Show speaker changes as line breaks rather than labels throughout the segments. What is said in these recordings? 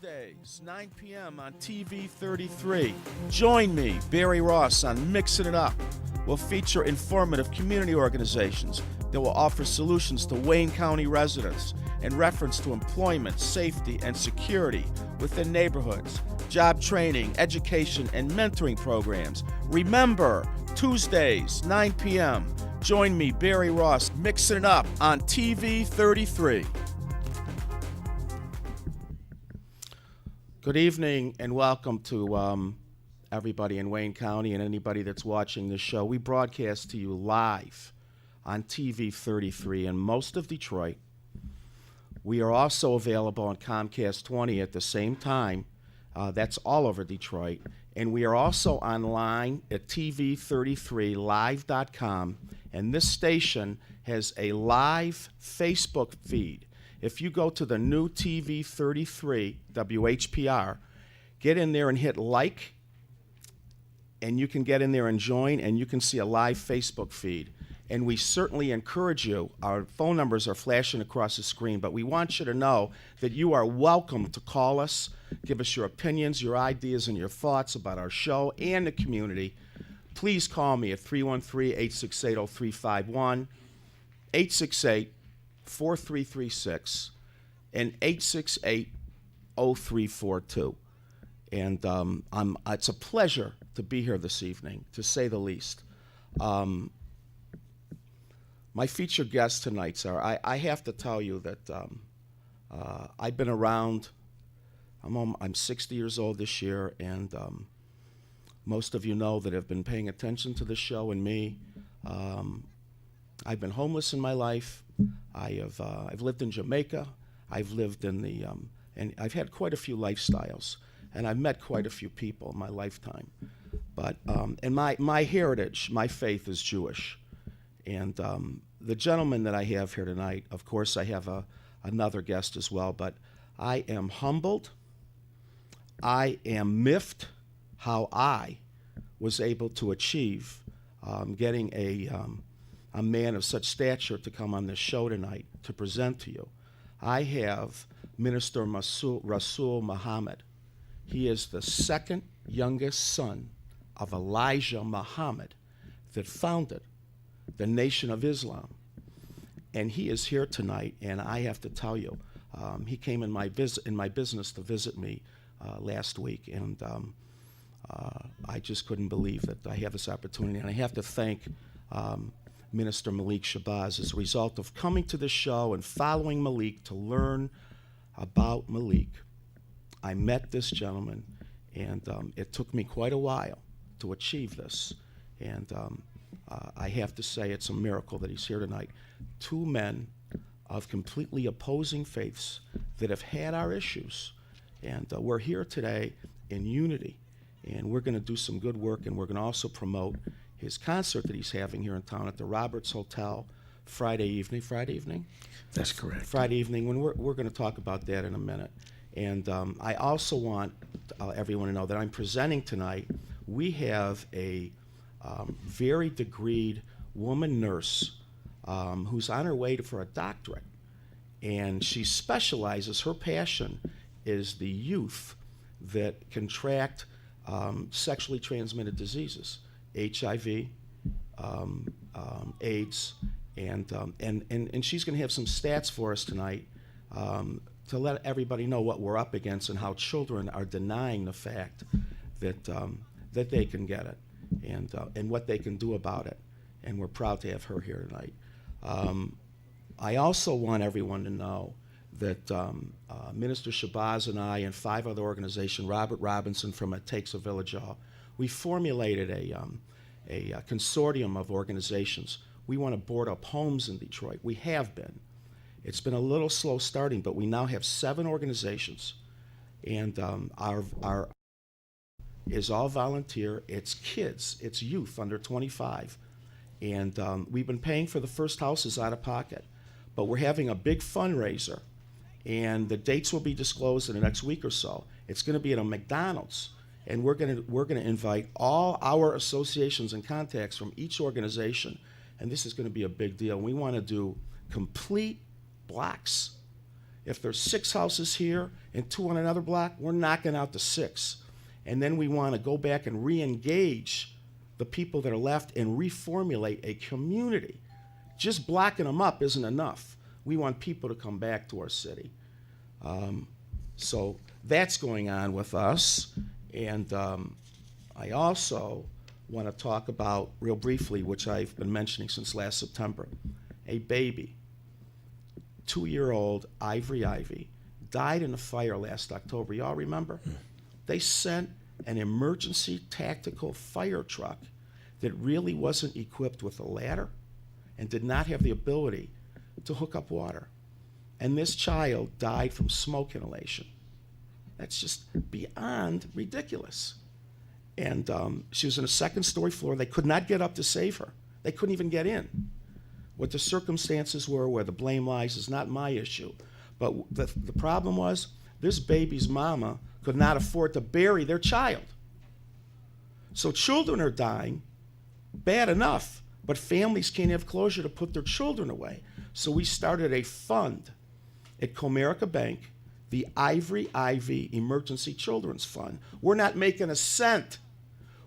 Tuesdays, 9 p.m. on TV 33. Join me, Barry Ross, on Mixing It Up. We'll feature informative community organizations that will offer solutions to Wayne County residents in reference to employment, safety, and security within neighborhoods, job training, education, and mentoring programs. Remember, Tuesdays, 9 p.m. Join me, Barry Ross, Mixing It Up on TV 33. Good evening and welcome to everybody in Wayne County and anybody that's watching this show. We broadcast to you live on TV 33 in most of Detroit. We are also available on Comcast 20 at the same time. That's all over Detroit. And we are also online at TV33live.com. And this station has a live Facebook feed. If you go to the new TV 33 WHPR, get in there and hit like, and you can get in there and join, and you can see a live Facebook feed. And we certainly encourage you. Our phone numbers are flashing across the screen, but we want you to know that you are welcome to call us, give us your opinions, your ideas, and your thoughts about our show and the community. Please call me at 313-868-0351, 868-4336 and 868-0342. And it's a pleasure to be here this evening, to say the least. My featured guests tonight, sir, I have to tell you that I've been around. I'm 60 years old this year, and most of you know that have been paying attention to the show and me. I've been homeless in my life. I've lived in Jamaica. I've lived in the and I've had quite a few lifestyles, and I've met quite a few people in my lifetime. But and my heritage, my faith is Jewish, and the gentleman that I have here tonight, of course, I have another guest as well. But I am humbled. I am miffed how I was able to achieve getting a man of such stature to come on this show tonight to present to you. I have Minister Rasul Muhammad. He is the second youngest son of Elijah Muhammad that founded the Nation of Islam. And he is here tonight, and I have to tell you, he came in my business to visit me last week, and I just couldn't believe that I have this opportunity. And I have to thank Minister Malik Shabazz as a result of coming to the show and following Malik to learn about Malik. I met this gentleman, and it took me quite a while to achieve this. And I have to say it's a miracle that he's here tonight. Two men of completely opposing faiths that have had our issues. And we're here today in unity. And we're going to do some good work, and we're going to also promote his concert that he's having here in town at the Roberts Hotel Friday evening?
That's correct.
Friday evening, when we're going to talk about that in a minute. And I also want everyone to know that I'm presenting tonight. We have a very degreed woman nurse who's on her way for a doctorate. And she specializes, her passion is the youth that contract sexually transmitted diseases. HIV, AIDS, and she's going to have some stats for us tonight to let everybody know what we're up against and how children are denying the fact that that they can get it and what they can do about it. And we're proud to have her here tonight. I also want everyone to know that Minister Shabazz and I and 5 other organizations, Robert Robinson from It Takes a Village, we formulated a consortium of organizations. We want to board up homes in Detroit. We have been. It's been a little slow starting, but we now have 7 organizations, and our is all volunteer. It's kids. It's youth under 25, and we've been paying for the first houses out of pocket, but we're having a big fundraiser, and the dates will be disclosed in the next week or so. It's going to be at a McDonald's. And we're going to invite all our associations and contacts from each organization, and this is going to be a big deal. We want to do complete blocks If there's 6 houses here and 2 on another block, we're knocking out the 6. And then we want to go back and re-engage the people that are left and reformulate a community. Just blocking them up isn't enough. We want people to come back to our city. So that's going on with us. And I also want to talk about, real briefly, which I've been mentioning since last September, a baby, 2-year-old Ivory Ivy, died in a fire last October. Y'all remember? They sent an emergency tactical fire truck that really wasn't equipped with a ladder and did not have the ability to hook up water. And this child died from smoke inhalation. That's just beyond ridiculous. And she was in a 2nd-story floor. They could not get up to save her. They couldn't even get in. What the circumstances were, where the blame lies, is not my issue. But the problem was, this baby's mama could not afford to bury their child. So children are dying, bad enough, but families can't have closure to put their children away. So we started a fund at Comerica Bank, the Ivory Ivy Emergency Children's Fund. We're not making a cent.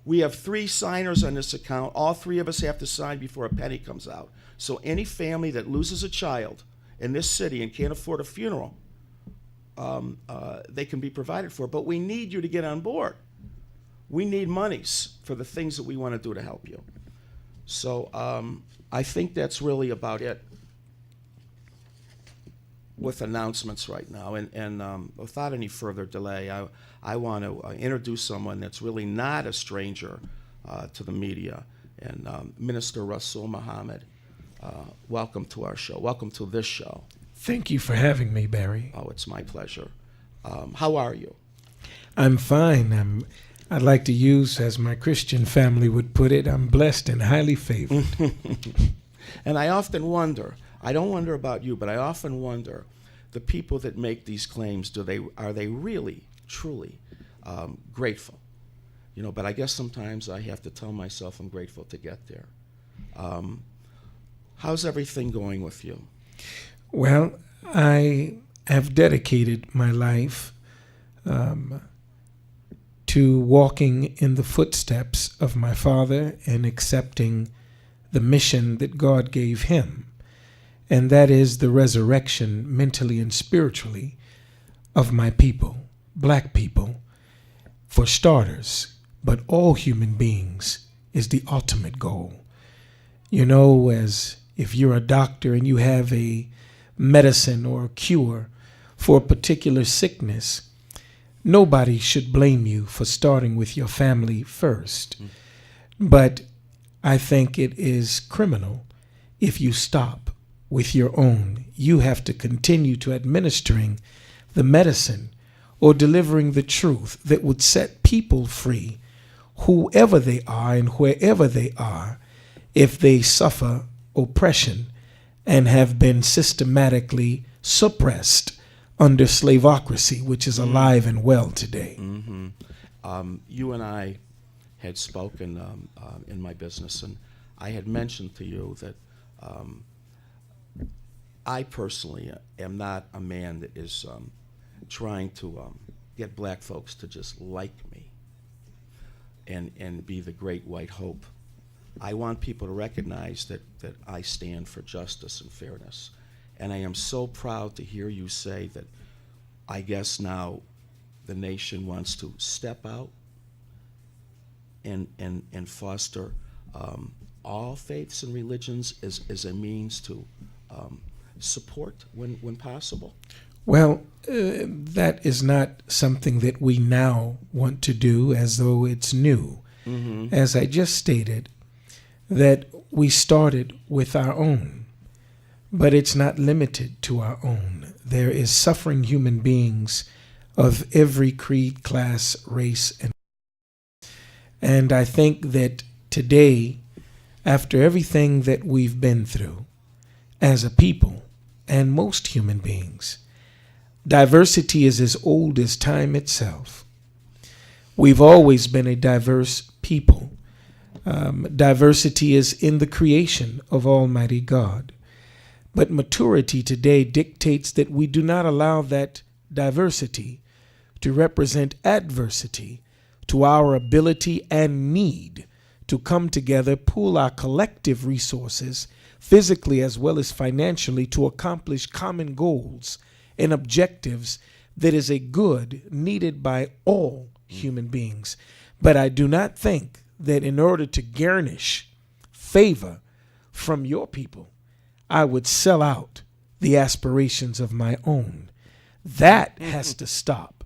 We have 3 signers on this account. All 3 of us have to sign before a penny comes out. So any family that loses a child in this city and can't afford a funeral, they can be provided for. But we need you to get on board. We need monies for the things that we want to do to help you. So I think that's really about it with announcements right now. And without any further delay, I want to introduce someone that's really not a stranger to the media, and Minister Rasul Muhammad. Welcome to our show. Welcome to this show.
Thank you for having me, Barry.
Oh, it's my pleasure. How are you?
I'm fine. I'd like to use, as my Christian family would put it, I'm blessed and highly favored.
And I often wonder, I don't wonder about you, but I often wonder, the people that make these claims, are they really, truly grateful? You know, but I guess sometimes I have to tell myself I'm grateful to get there. How's everything going with you?
Well, I have dedicated my life to walking in the footsteps of my father and accepting the mission that God gave him, and that is the resurrection, mentally and spiritually, of my people, black people, for starters, but all human beings is the ultimate goal. You know, as if you're a doctor and you have a medicine or a cure for a particular sickness, nobody should blame you for starting with your family first. But I think it is criminal if you stop with your own. You have to continue to administering the medicine or delivering the truth that would set people free, whoever they are and wherever they are, if they suffer oppression and have been systematically suppressed under slavocracy, which is alive and well today.
Mm-hmm. You and I had spoken in my business, and I had mentioned to you that I personally am not a man that is trying to get black folks to just like me and be the great white hope. I want people to recognize that I stand for justice and fairness. And I am so proud to hear you say that I guess now the nation wants to step out and foster all faiths and religions as a means to support when possible.
Well, that is not something that we now want to do as though it's new. Mm-hmm. As I just stated, that we started with our own, but it's not limited to our own. There is suffering human beings of every creed, class, race, and I think that today, after everything that we've been through as a people and most human beings, diversity is as old as time itself. We've always been a diverse people. Diversity is in the creation of Almighty God. But maturity today dictates that we do not allow that diversity to represent adversity to our ability and need to come together, pool our collective resources, physically as well as financially, to accomplish common goals and objectives that is a good needed by all human beings. But I do not think that in order to garnish favor from your people, I would sell out the aspirations of my own. That has to stop.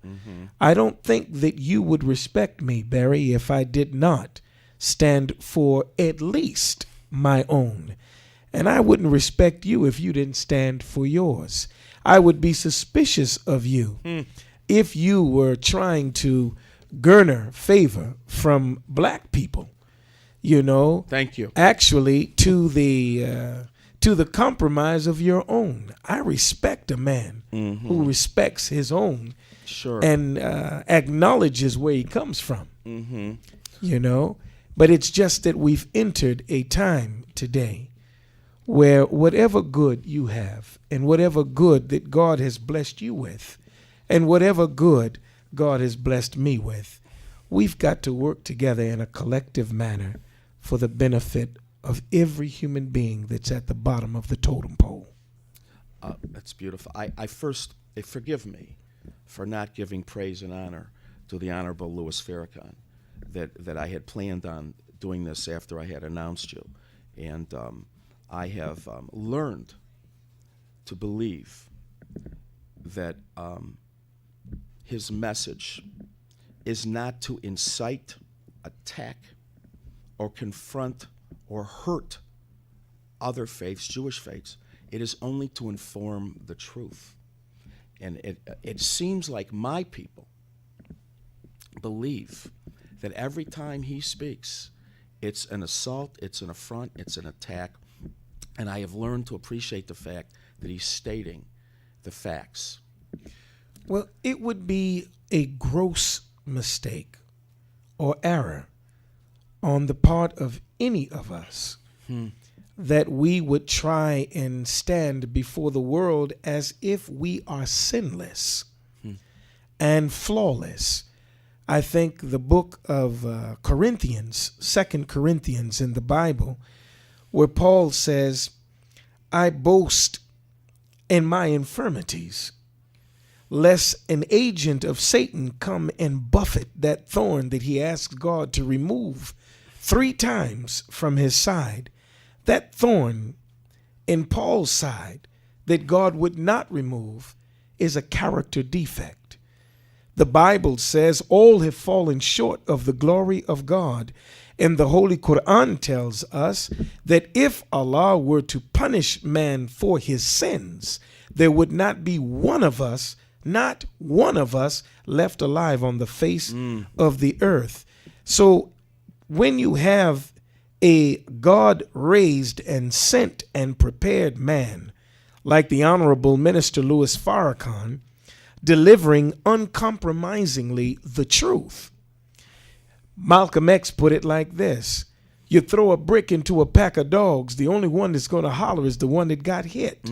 I don't think that you would respect me, Barry, if I did not stand for at least my own. And I wouldn't respect you if you didn't stand for yours. I would be suspicious of you if you were trying to garner favor from black people, you know.
Thank you.
Actually, to the compromise of your own. I respect a man who respects his own,
Sure.
and acknowledges where he comes from, you know. But it's just that we've entered a time today where whatever good you have and whatever good that God has blessed you with and whatever good God has blessed me with, we've got to work together in a collective manner for the benefit of every human being that's at the bottom of the totem pole.
That's beautiful. I first, forgive me for not giving praise and honor to the Honorable Louis Farrakhan, that I had planned on doing this after I had announced you. And I have learned to believe that his message is not to incite, attack, or confront or hurt other faiths, Jewish faiths. It is only to inform the truth. And it seems like my people believe that every time he speaks, it's an assault, it's an affront, it's an attack. And I have learned to appreciate the fact that he's stating the facts.
Well, it would be a gross mistake or error on the part of any of us that we would try and stand before the world as if we are sinless and flawless. I think the book of Corinthians, 2 Corinthians in the Bible, where Paul says, I boast in my infirmities, lest an agent of Satan come and buffet that thorn that he asked God to remove 3 times from his side. That thorn in Paul's side that God would not remove is a character defect. The Bible says all have fallen short of the glory of God. And the Holy Quran tells us that if Allah were to punish man for his sins, there would not be one of us, not one of us, left alive on the face of the earth. So when you have a God-raised and sent and prepared man like the Honorable Minister Louis Farrakhan, delivering uncompromisingly the truth. Malcolm X put it like this: you throw a brick into a pack of dogs, the only one that's going to holler is the one that got hit.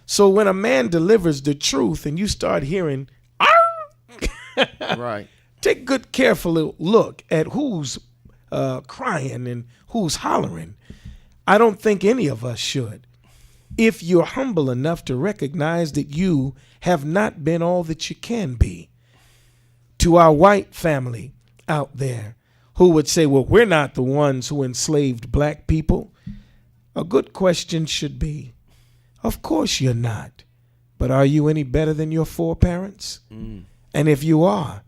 So when a man delivers the truth and you start hearing,
Right.
take good careful look at who's crying and who's hollering. I don't think any of us should. If you're humble enough to recognize that you have not been all that you can be. To our white family out there who would say, well, we're not the ones who enslaved black people, a good question should be, of course you're not, but are you any better than your foreparents? And if you are,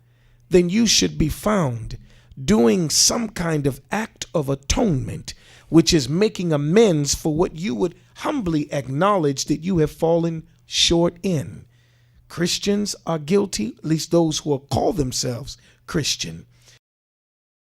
then you should be found doing some kind of act of atonement, which is making amends for what you would humbly acknowledge that you have fallen short in. Christians are guilty, at least those who call themselves Christian.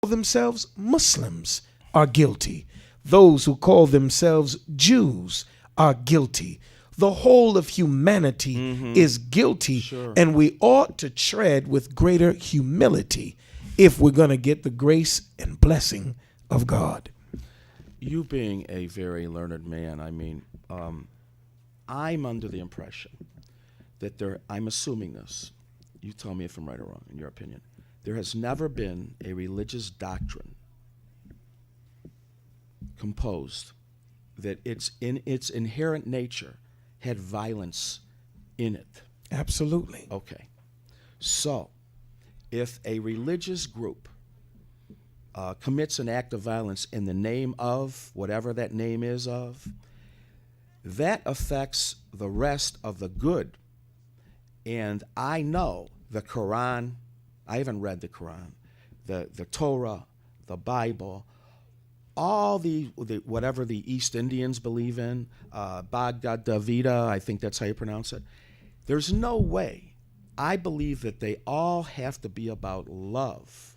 Call themselves Muslims are guilty. Those who call themselves Jews are guilty. The whole of humanity is guilty, and we ought to tread with greater humility if we're going to get the grace and blessing of God.
You being a very learned man, I mean, I'm under the impression that I'm assuming this. You tell me if I'm right or wrong, in your opinion. There has never been a religious doctrine composed that it's in its inherent nature had violence in it.
Absolutely.
Okay. So, if a religious group commits an act of violence in the name of whatever that name is of, that affects the rest of the good. And I know the Quran, I haven't read the Quran, the Torah, the Bible, all the whatever the East Indians believe in, Bhagavad Gita, I think that's how you pronounce it. There's no way. I believe that they all have to be about love,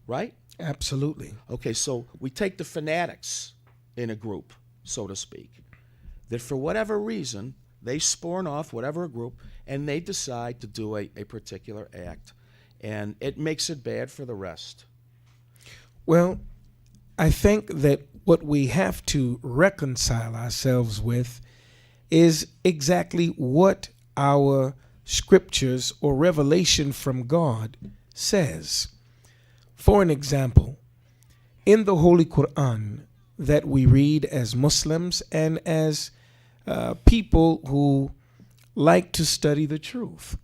right?
Absolutely.
Okay, so we take the fanatics in a group, so to speak, that for whatever reason, they spawn off whatever group, and they decide to do a particular act, and it makes it bad for the rest.
Well, I think that what we have to reconcile ourselves with is exactly what our scriptures or revelation from God says. For an example, in the Holy Quran that we read as Muslims and as people who like to study the truth,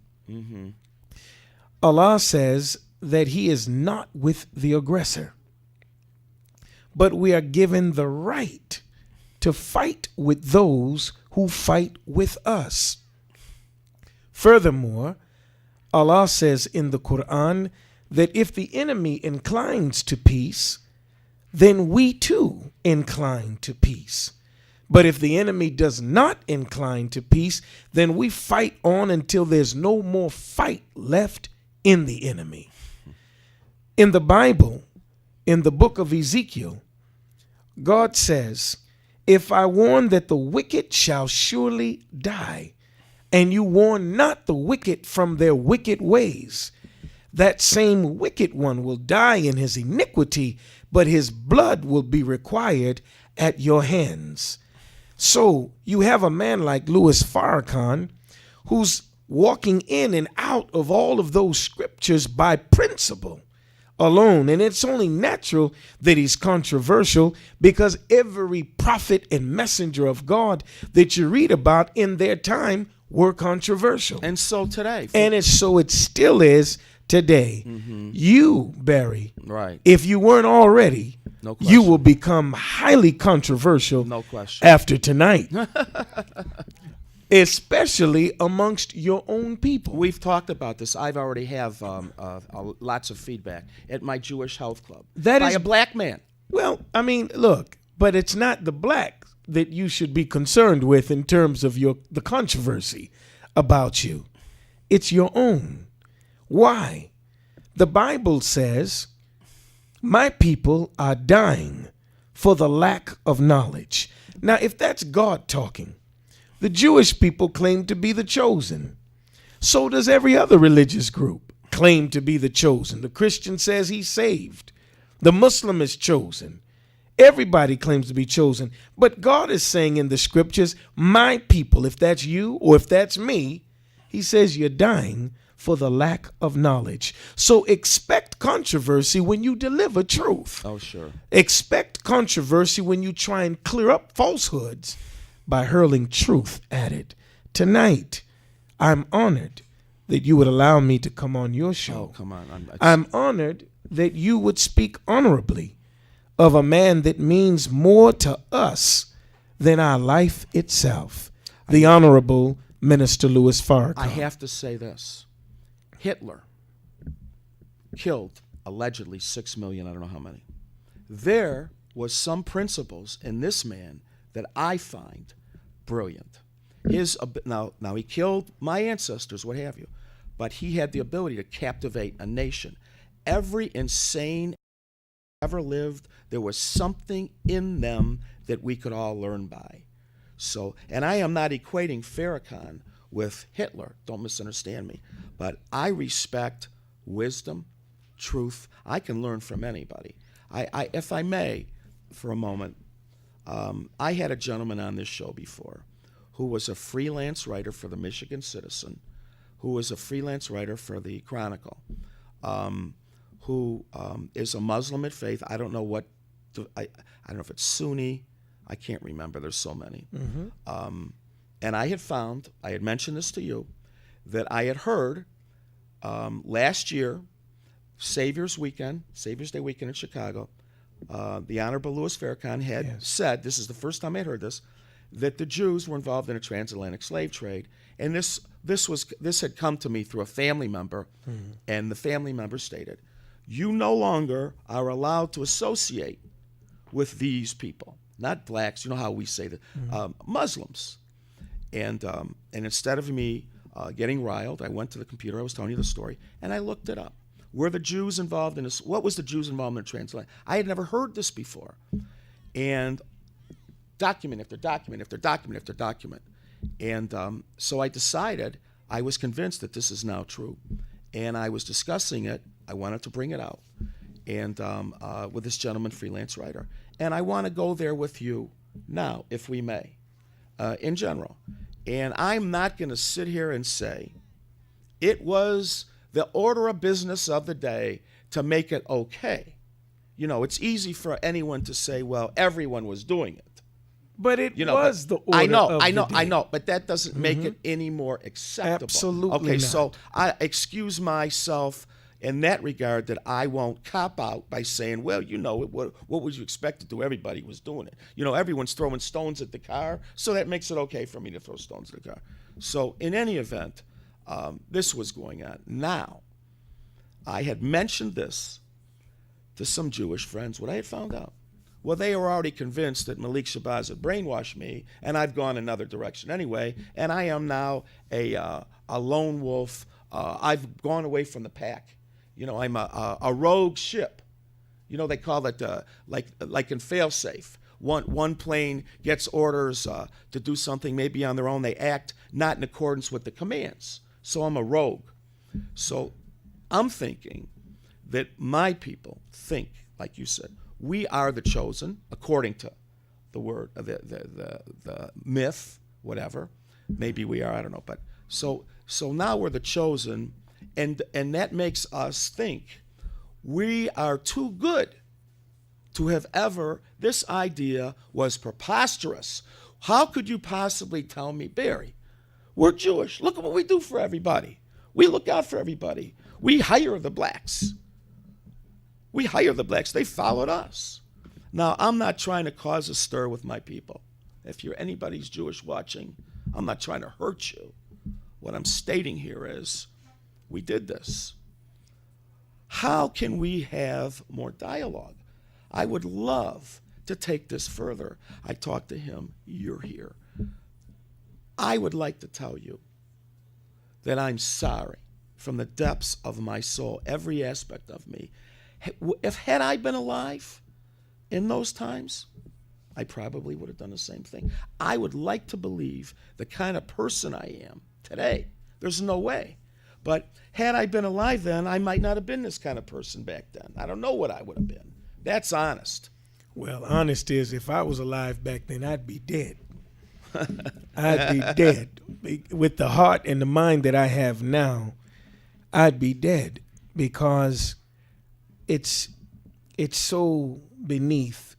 Allah says that He is not with the aggressor, but we are given the right to fight with those who fight with us. Furthermore, Allah says in the Quran that if the enemy inclines to peace, then we too incline to peace. But if the enemy does not incline to peace, then we fight on until there's no more fight left in the enemy. In the Bible, in the book of Ezekiel, God says, "If I warn that the wicked shall surely die, and you warn not the wicked from their wicked ways, that same wicked one will die in his iniquity, but his blood will be required at your hands." So you have a man like Louis Farrakhan who's walking in and out of all of those scriptures by principle alone. And it's only natural that he's controversial, because every prophet and messenger of God that you read about in their time were controversial.
And so today.
And it still is today. You, Barry,
Right.
if you weren't already,
No question.
you will become highly controversial
No question.
after tonight. Especially amongst your own people.
We've talked about this. I've already have lots of feedback at my Jewish health club.
That
by
is-
a black man.
Well, I mean, look, but it's not the black that you should be concerned with in terms of the controversy about you. It's your own. Why? The Bible says, "My people are dying for the lack of knowledge." Now, if that's God talking, the Jewish people claim to be the chosen. So does every other religious group claim to be the chosen. The Christian says he's saved. The Muslim is chosen. Everybody claims to be chosen. But God is saying in the scriptures, "My people," if that's you or if that's me, He says you're dying for the lack of knowledge. So expect controversy when you deliver truth.
Oh, sure.
Expect controversy when you try and clear up falsehoods by hurling truth at it. Tonight, I'm honored that you would allow me to come on your show.
Oh, come on.
I'm honored that you would speak honorably of a man that means more to us than our life itself, the Honorable Minister Louis Farrakhan.
I have to say this. Hitler killed allegedly 6 million, I don't know how many. There was some principles in this man that I find brilliant. Now he killed my ancestors, what have you, but he had the ability to captivate a nation. Every insane ever lived, there was something in them that we could all learn by. So, and I am not equating Farrakhan with Hitler, don't misunderstand me, but I respect wisdom, truth. I can learn from anybody. If I may, for a moment, I had a gentleman on this show before who was a freelance writer for the Michigan Citizen, who was a freelance writer for the Chronicle, who is a Muslim at faith. I don't know what, I don't know if it's Sunni. I can't remember. There's so many. And I had mentioned this to you, that I had heard last year, Savior's Day weekend in Chicago, the Honorable Louis Farrakhan had said, this is the first time I had heard this, that the Jews were involved in a transatlantic slave trade. And this had come to me through a family member, and the family member stated, you no longer are allowed to associate with these people, not blacks, you know how we say that, Muslims. And instead of me getting riled, I went to the computer, I was telling you the story, and I looked it up. Were the Jews involved in this? What was the Jews involved in the transatlantic? I had never heard this before. And document after document after document after document. And so I decided, I was convinced that this is now true. And I was discussing it. I wanted to bring it out. And with this gentleman, freelance writer. And I want to go there with you now, if we may, in general. And I'm not going to sit here and say it was the order of business of the day to make it okay. You know, it's easy for anyone to say, well, everyone was doing it.
But it was the order of the day.
I know, but that doesn't make it any more acceptable.
Absolutely
okay,
not.
So I excuse myself in that regard, that I won't cop out by saying, well, you know, what would you expect to do? Everybody was doing it. You know, everyone's throwing stones at the car, so that makes it okay for me to throw stones at the car. So in any event, this was going on. Now, I had mentioned this to some Jewish friends, what I had found out. Well, they were already convinced that Malik Shabazz had brainwashed me, and I've gone another direction anyway, and I am now a lone wolf. I've gone away from the pack. You know, I'm a rogue ship. You know, they call it like in Failsafe. One plane gets orders to do something maybe on their own. They act not in accordance with the commands. So I'm a rogue. So I'm thinking that my people think, like you said, we are the chosen, according to the word, the myth, whatever. Maybe we are, I don't know. But so now we're the chosen, and that makes us think we are too good to have ever, this idea was preposterous. How could you possibly tell me, Barry, we're Jewish. Look at what we do for everybody. We look out for everybody. We hire the blacks. We hire the blacks. They followed us. Now, I'm not trying to cause a stir with my people. If you're anybody's Jewish watching, I'm not trying to hurt you. What I'm stating here is, we did this. How can we have more dialogue? I would love to take this further. I talked to him, you're here. I would like to tell you that I'm sorry from the depths of my soul, every aspect of me. Had I been alive in those times, I probably would have done the same thing. I would like to believe the kind of person I am today. There's no way. But had I been alive then, I might not have been this kind of person back then. I don't know what I would have been. That's honest.
Well, honest is, if I was alive back then, I'd be dead. I'd be dead. With the heart and the mind that I have now, I'd be dead, because it's so beneath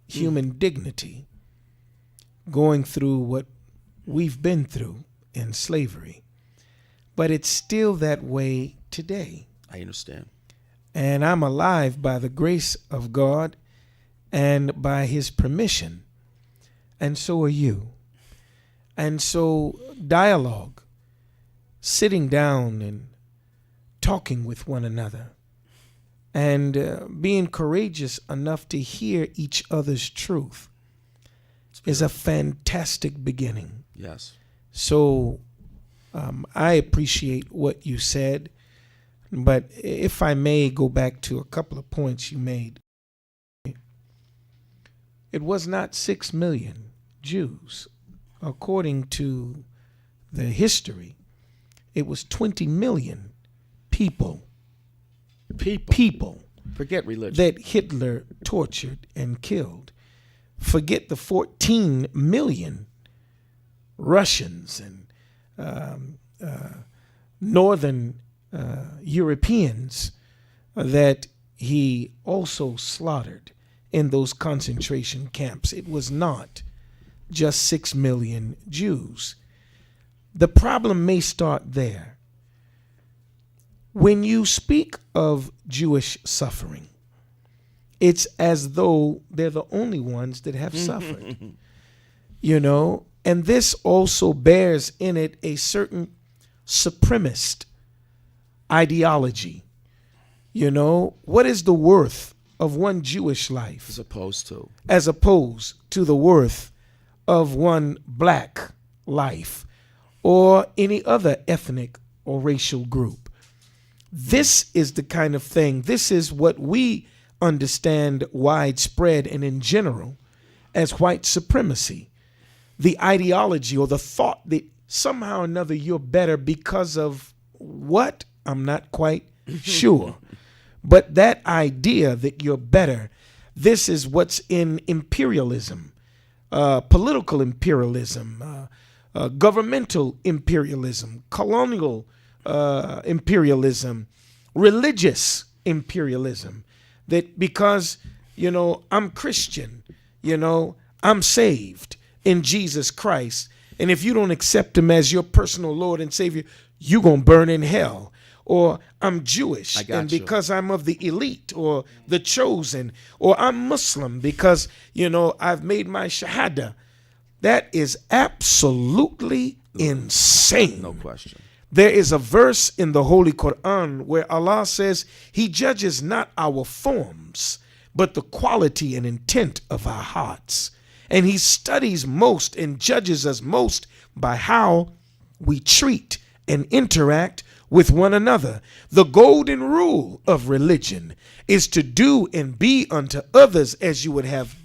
human dignity going through what we've been through in slavery. But it's still that way today.
I understand.
And I'm alive by the grace of God and by his permission. And so are you. And so dialogue, sitting down and talking with one another, and being courageous enough to hear each other's truth is a fantastic beginning.
Yes.
So I appreciate what you said, but if I may go back to a couple of points you made. It was not 6 million Jews. According to the history, it was 20 million people.
Forget religion.
That Hitler tortured and killed. Forget the 14 million Russians and Northern Europeans that he also slaughtered in those concentration camps. It was not just 6 million Jews. The problem may start there. When you speak of Jewish suffering, it's as though they're the only ones that have suffered, you know, and this also bears in it a certain supremacist ideology. You know, what is the worth of one Jewish life
As opposed
to the worth of one black life or any other ethnic or racial group? This is the kind of thing, this is what we understand widespread and in general as white supremacy. The ideology or the thought that somehow or another you're better because of what? I'm not quite sure. But that idea that you're better, this is what's in imperialism, political imperialism, governmental imperialism, colonial imperialism, religious imperialism. That because, you know, I'm Christian, you know, I'm saved in Jesus Christ. And if you don't accept him as your personal Lord and Savior, you're going to burn in hell. Or I'm Jewish, and because I'm of the elite or the chosen, or I'm Muslim because, you know, I've made my shahada. That is absolutely insane.
No question.
There is a verse in the Holy Quran where Allah says he judges not our forms, but the quality and intent of our hearts. And he studies most and judges us most by how we treat and interact with one another. The golden rule of religion is to do and be unto others as you would have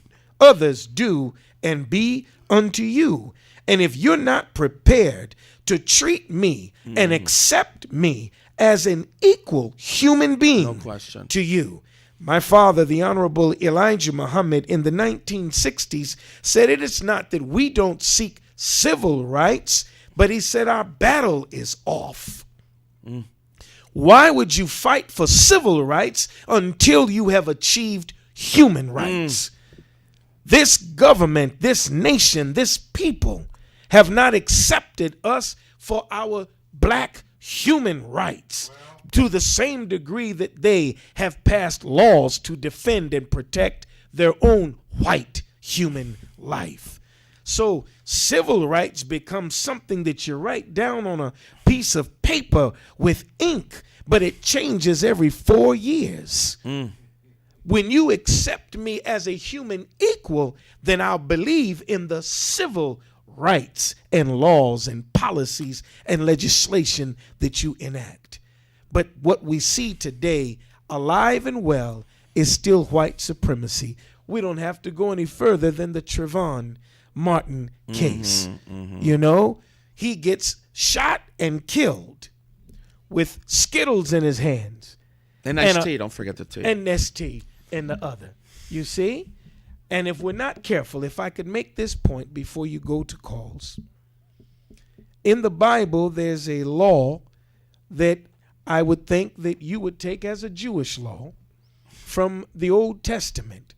others do and be unto you. And if you're not prepared to treat me and accept me as an equal human being
No question.
to you, my father, the Honorable Elijah Muhammad, in the 1960s said it is not that we don't seek civil rights, but he said our battle is off. Why would you fight for civil rights until you have achieved human rights? This government, this nation, this people have not accepted us for our black human rights to the same degree that they have passed laws to defend and protect their own white human life. So civil rights become something that you write down on a piece of paper with ink, but it changes every 4 years. When you accept me as a human equal, then I'll believe in the civil rights and laws and policies and legislation that you enact. But what we see today, alive and well, is still white supremacy. We don't have to go any further than the Trayvon Martin case. You know, he gets shot and killed with Skittles in his hands.
And nice tea, don't forget the tea.
And Nestea in the other. You see? And if we're not careful, if I could make this point before you go to calls. In the Bible, there's a law that I would think that you would take as a Jewish law from the Old Testament.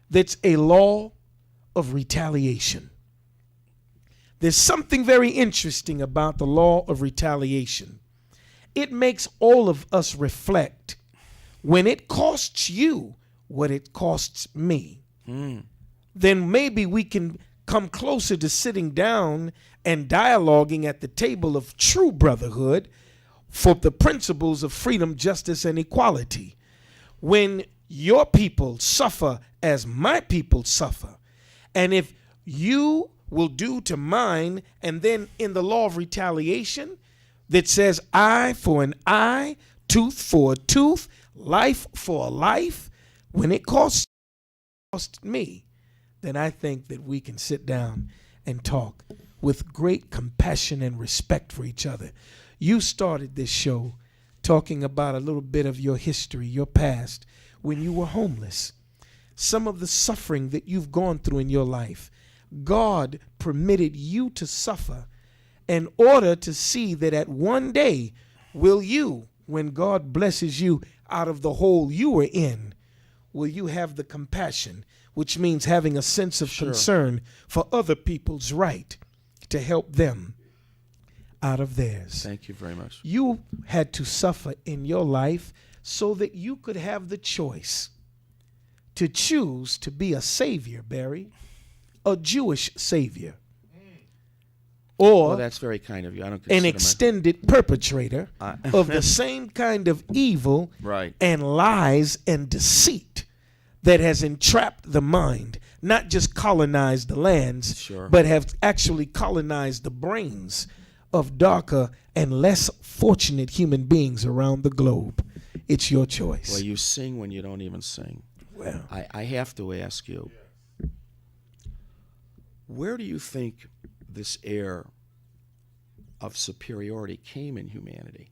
That's a law of retaliation. There's something very interesting about the law of retaliation. It makes all of us reflect when it costs you what it costs me. Then maybe we can come closer to sitting down and dialoguing at the table of true brotherhood for the principles of freedom, justice, and equality. When your people suffer as my people suffer, and if you will do to mine, and then in the law of retaliation that says eye for an eye, tooth for a tooth, life for a life, when it cost me, then I think that we can sit down and talk with great compassion and respect for each other. You started this show talking about a little bit of your history, your past, when you were homeless. Some of the suffering that you've gone through in your life. God permitted you to suffer in order to see that at one day will you, when God blesses you out of the hole you were in, will you have the compassion, which means having a sense of concern for other people's right to help them out of theirs.
Thank you very much.
You had to suffer in your life so that you could have the choice to choose to be a savior, Barry, a Jewish savior, or
Well, that's very kind of you. I don't
an
consider
extended perpetrator of the same kind of evil
Right.
and lies and deceit that has entrapped the mind, not just colonized the lands,
Sure.
but have actually colonized the brains of darker and less fortunate human beings around the globe. It's your choice.
Well, you sing when you don't even sing.
Well,
I have to ask you, where do you think this air of superiority came in humanity?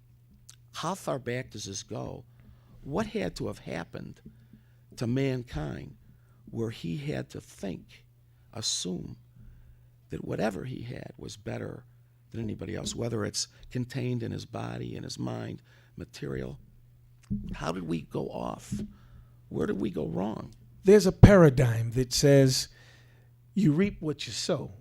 How far back does this go? What had to have happened to mankind where he had to think, assume that whatever he had was better than anybody else, whether it's contained in his body, in his mind, material? How did we go off? Where did we go wrong?
there's a paradigm that says you reap what you sow.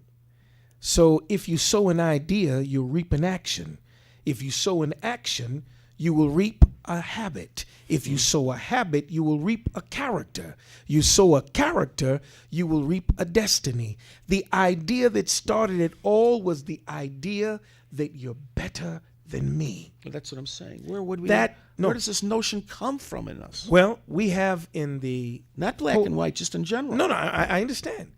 So if you sow an idea, you'll reap an action. If you sow an action, you will reap a habit. If you sow a habit, you will reap a character. You sow a character, you will reap a destiny. The idea that started it all was the idea that you're better than me.
Well, that's what I'm saying. Where would we?
No.
Where does this notion come from in us?
Well, we have in the
Not black and white, just in general.
No, I understand.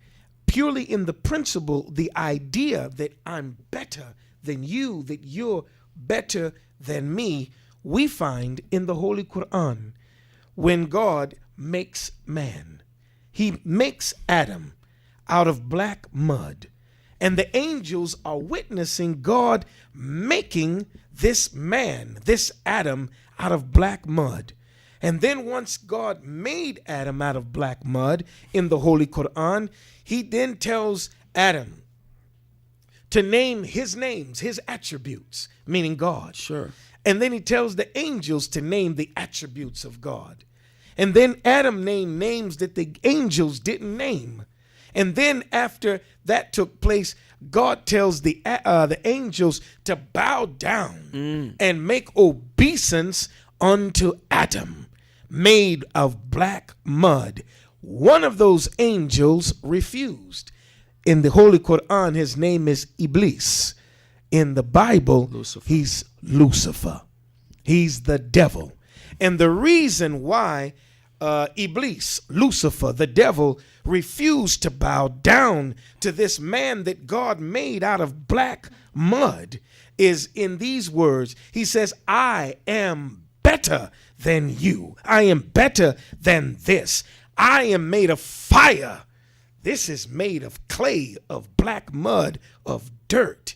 Purely in the principle, the idea that I'm better than you, that you're better than me, we find in the Holy Quran when God makes man. He makes Adam out of black mud. And the angels are witnessing God making this man, this Adam, out of black mud. And then once God made Adam out of black mud in the Holy Quran, he then tells Adam to name his names, his attributes, meaning God.
Sure.
And then he tells the angels to name the attributes of God. And then Adam named names that the angels didn't name. And then after that took place, God tells the angels to bow down and make obeisance unto Adam, made of black mud. One of those angels refused. In the Holy Quran, his name is Iblis. In the Bible,
Lucifer.
He's Lucifer. He's the devil. And the reason why Iblis, Lucifer, the devil, refused to bow down to this man that God made out of black mud is in these words. He says, I am better than you. I am better than this. I am made of fire. This is made of clay, of black mud, of dirt.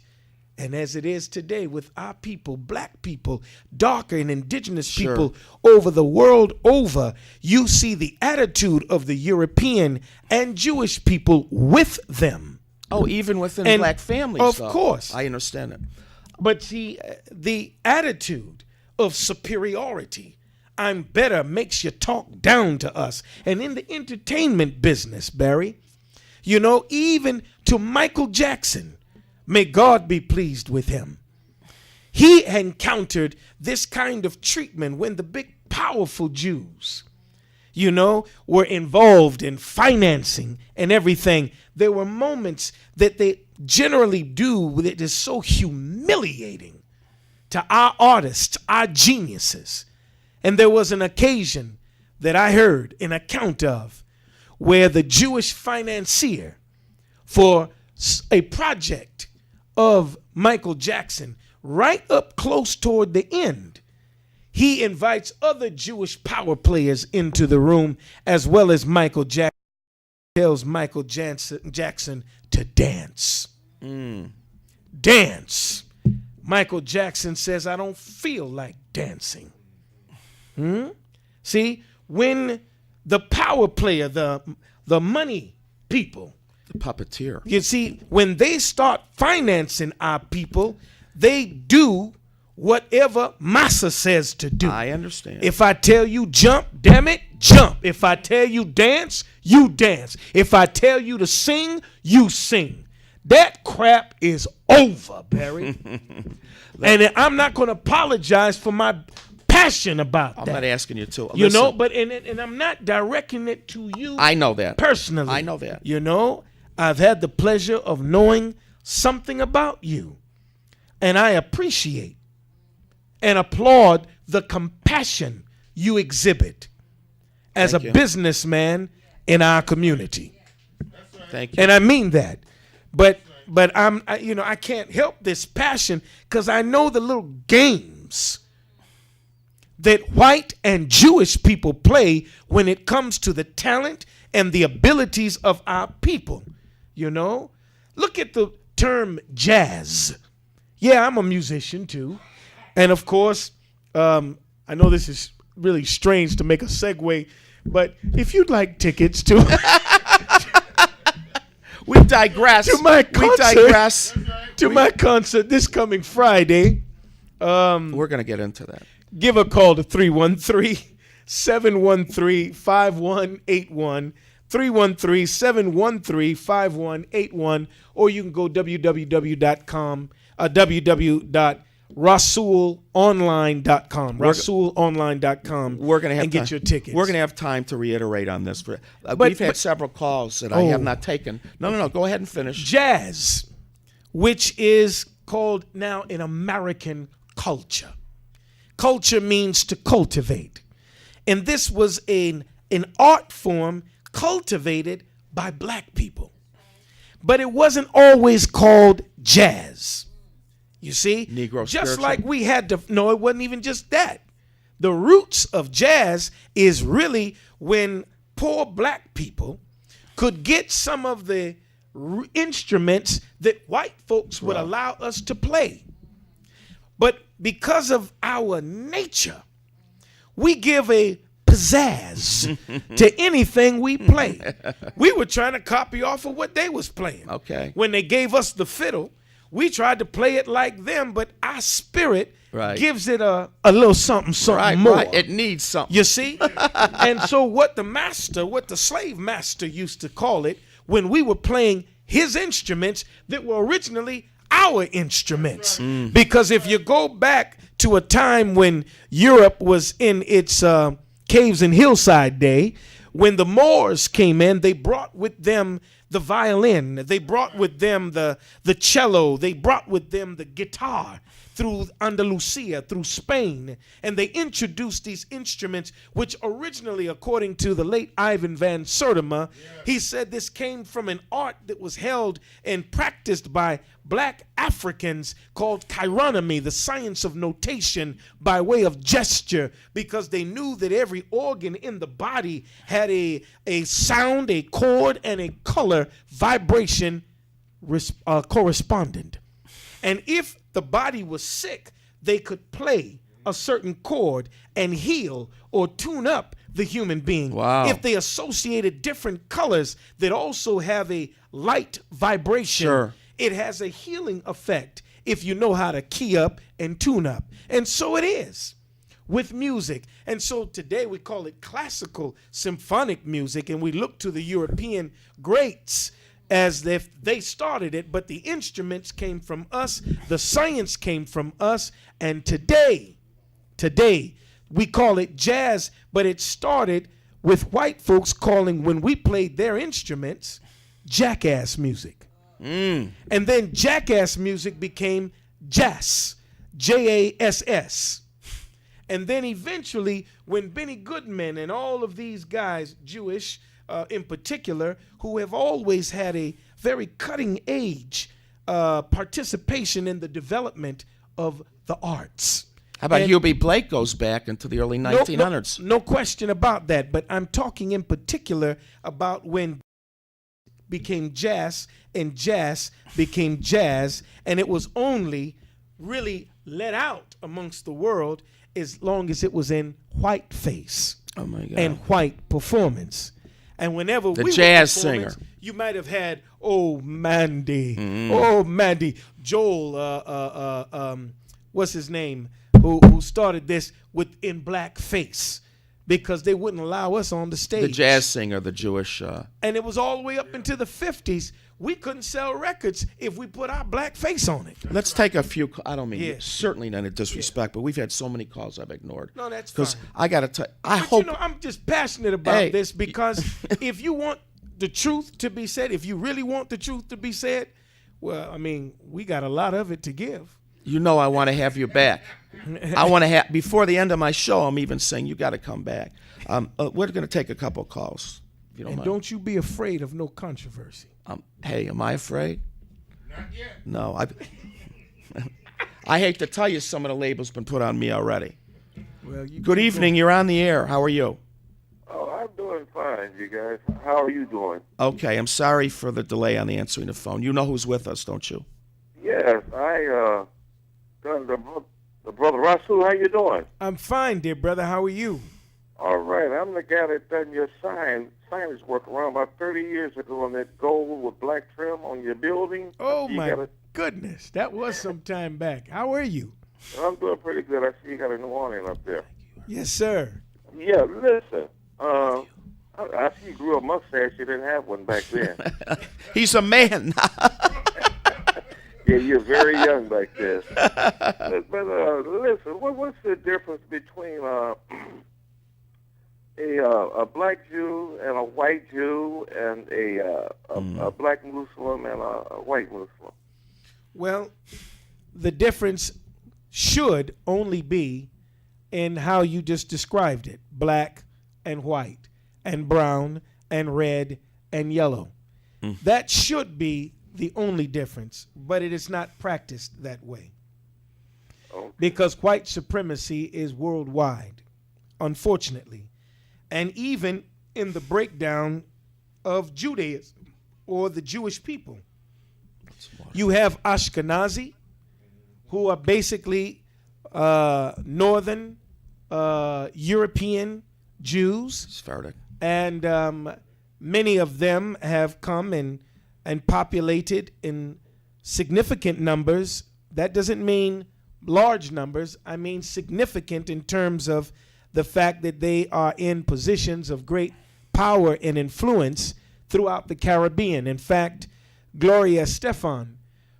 And as it is today with our people, black people, darker and indigenous people over the world over, you see the attitude of the European and Jewish people with them.
Oh, even within
And
black families.
of
though.
course.
I understand it.
But see, the attitude of superiority, I'm better, makes you talk down to us. And in the entertainment business, Barry, you know, even to Michael Jackson, may God be pleased with him. He encountered this kind of treatment when the big, powerful Jews, you know, were involved in financing and everything. There were moments that they generally do that is so humiliating to our artists, our geniuses. And there was an occasion that I heard an account of where the Jewish financier for a project of Michael Jackson, right up close toward the end, he invites other Jewish power players into the room, as well as Michael Jackson. Tells Michael Jackson to dance. Dance. Michael Jackson says, I don't feel like dancing. See, when the power player, the money people,
The puppeteer.
You see, when they start financing our people, they do whatever Massa says to do.
I understand.
If I tell you jump, damn it, jump. If I tell you dance, you dance. If I tell you to sing, you sing. That crap is over, Barry. And I'm not going to apologize for my passion about that.
I'm not asking you to.
You know,
Listen,
but and I'm not directing it to you.
I know that.
Personally.
I know that.
You know, I've had the pleasure of knowing something about you. And I appreciate and applaud the compassion you exhibit as
Thank
a
you.
businessman in our community.
Thank you.
And I mean that. But I can't help this passion because I know the little games that white and Jewish people play when it comes to the talent and the abilities of our people. You know, look at the term jazz. Yeah, I'm a musician too. And of course, I know this is really strange to make a segue, but if you'd like tickets to
We digress.
to my concert,
We digress.
my concert this coming Friday,
We're going to get into that.
give a call to 313-713-5181, 313-713-5181, or you can go www.rasulonline.com, rasulonline.com,
We're going to have
and get your
time-
tickets.
We're going to have time to reiterate on this. We've
but-
had several calls that I
Oh.
have not taken. No. Go ahead and finish.
Jazz, which is called now in American culture. Culture means to cultivate. And this was an art form cultivated by black people. But it wasn't always called jazz. You see?
Negro
just
spiritual.
like we had to, no, it wasn't even just that. The roots of jazz is really when poor black people could get some of the instruments that white folks would allow us to play. But because of our nature, we give a pizzazz to anything we play. We were trying to copy off of what they was playing.
Okay.
When they gave us the fiddle, we tried to play it like them, but our spirit
Right.
gives it a little something
Right,
more.
right. It needs something.
You see? And so what the slave master used to call it when we were playing his instruments that were originally our instruments. Because if you go back to a time when Europe was in its caves and hillside day, when the Moors came in, they brought with them the violin, they brought with them the cello, they brought with them the guitar through Andalusia, through Spain, and they introduced these instruments, which originally, according to the late Ivan van Sertima, he said this came from an art that was held and practiced by black Africans called chironomy, the science of notation by way of gesture, because they knew that every organ in the body had a sound, a chord, and a color vibration correspondent. And if the body was sick, they could play a certain chord and heal or tune up the human being.
Wow.
If they associated different colors that also have a light vibration,
Sure.
it has a healing effect if you know how to key up and tune up. And so it is with music. And so today we call it classical symphonic music, and we look to the European greats as if they started it, but the instruments came from us, the science came from us, and today we call it jazz, but it started with white folks calling, when we played their instruments, jackass music. And then jackass music became jazz, Jass. And then eventually, when Benny Goodman and all of these guys, Jewish in particular, who have always had a very cutting edge participation in the development of the arts.
How about
And-
Hubie Blake goes back into the early 1900s?
No question about that, but I'm talking in particular about when became jazz and jazz became jazz, and it was only really let out amongst the world as long as it was in white face
Oh, my God.
and white performance. And whenever
The
we were
jazz
performing,
singer.
you might have had, oh, Mandy, Joel, what's his name, who started this with In Black Face, because they wouldn't allow us on the stage.
The jazz singer, the Jewish.
And it was all the way up into the 50s. We couldn't sell records if we put our black face on it.
Let's take a few. I don't mean
Yeah.
certainly none of disrespect, but we've had so many calls I've ignored.
No, that's
Because
fine.
I got to tell I
But
hope.
you know, I'm just passionate about
Hey.
this because if you want the truth to be said, if you really want the truth to be said, well, I mean, we got a lot of it to give.
You know I want to have you back. I want to have, before the end of my show, I'm even saying you got to come back. We're going to take a couple of calls, if you don't
And
mind.
don't you be afraid of no controversy.
Hey, am I afraid?
Not yet.
No. I hate to tell you, some of the label's been put on me already.
Well, you
Good evening. You're on the air. How are you?
Oh, I'm doing fine, you guys. How are you doing?
Okay. I'm sorry for the delay on the answering the phone. You know who's with us, don't you?
Yes, the brother Rasul. How you doing?
I'm fine, dear brother. How are you?
All right, I'm the guy that done your signage work around about 30 years ago on that gold with black trim on your building.
Oh,
You
my
got a-
goodness. That was some time back. How are you?
I'm doing pretty good. I see you got a new awning up there.
Yes, sir.
Yeah, listen. I see you grew a mustache. You didn't have one back then.
He's a man.
Yeah, you're very young back then. But listen, what's the difference between a black Jew and a white Jew and a black Muslim and a white Muslim?
Well, the difference should only be in how you just described it: black and white, and brown and red and yellow. That should be the only difference, but it is not practiced that way.
Okay.
Because white supremacy is worldwide, unfortunately. And even in the breakdown of Judaism or the Jewish people, you have Ashkenazi, who are basically northern European Jews,
Sephardic.
and many of them have come and populated in significant numbers. That doesn't mean large numbers. I mean significant in terms of the fact that they are in positions of great power and influence throughout the Caribbean. In fact, Gloria Estefan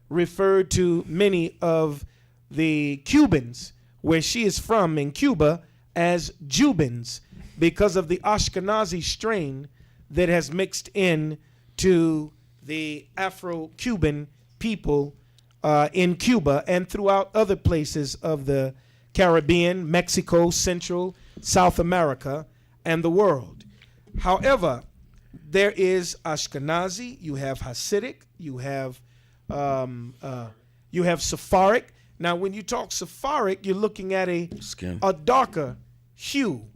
referred to many of the Cubans, where she is from in Cuba, as Jubans because of the Ashkenazi strain that has mixed in to the Afro-Cuban people in Cuba and throughout other places of the Caribbean, Mexico, Central, South America, and the world. However, there is Ashkenazi, you have Hasidic, you have Sephardic. Now, when you talk Sephardic, you're looking at a darker hue